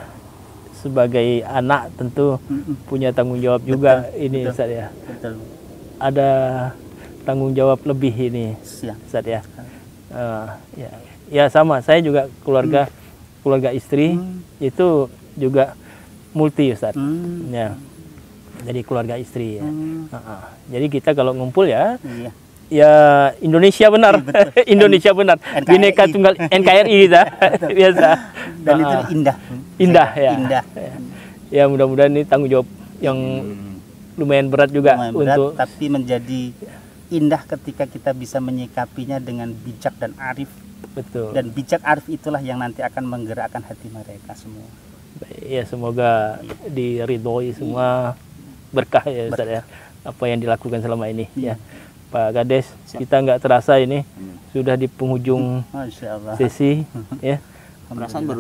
sebagai anak tentu punya tanggung jawab juga ini Ustaz ya. Betul. Ada tanggung jawab lebih ini Ustaz ya. Ya sama, saya juga keluarga istri itu juga multi Ustaz. Ya. Jadi keluarga istri ya. Jadi kita kalau ngumpul ya Indonesia benar. Indonesia benar. Bineka Tunggal NKRI kita biasa. Dan itu indah ya. Ya mudah-mudahan ini tanggung jawab yang lumayan berat juga untuk tapi menjadi indah ketika kita bisa menyikapinya dengan bijak dan arif. Betul. Dan bijak arif itulah yang nanti akan menggerakkan hati mereka semua. Ya semoga diridhoi semua berkah ya Ustaz ya. Apa yang dilakukan selama ini ya. Pak Kades, kita nggak terasa ini sudah di penghujung sesi ya.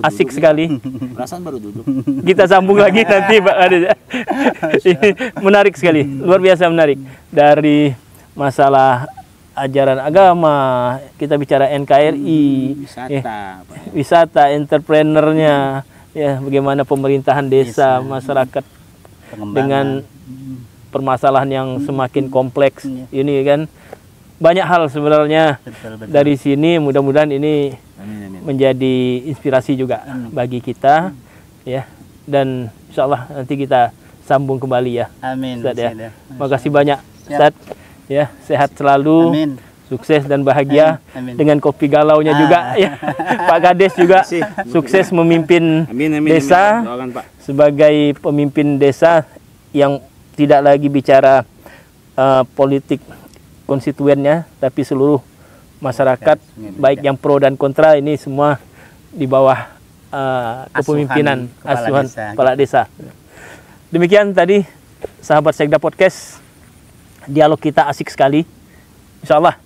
Asik sekali. Perasaan baru duduk. Kita sambung lagi nanti Pak Kades. Menarik sekali, luar biasa menarik. Dari masalah ajaran agama, kita bicara NKRI, wisata, entrepreneurnya, ya bagaimana pemerintahan desa, masyarakat dengan permasalahan yang semakin kompleks ini kan, banyak hal sebenarnya. Betul. Dari sini mudah-mudahan ini menjadi inspirasi juga bagi kita ya, dan insyaallah nanti kita sambung kembali ya. Amin. Ustaz, ya. Makasih banyak Ustaz. Ya, sehat selalu. Amin. Sukses dan bahagia. Amin. Dengan kopi galaunya juga ya. Pak Kades juga sukses memimpin desa. Doakan, Pak. Sebagai pemimpin desa yang tidak lagi bicara politik konstituennya, tapi seluruh masyarakat baik yang pro dan kontra ini semua di bawah kepemimpinan asuhan kepala desa. Demikian tadi sahabat Sekda Podcast, dialog kita asik sekali. Insya Allah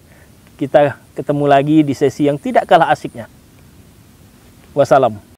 kita ketemu lagi di sesi yang tidak kalah asiknya. Wassalam.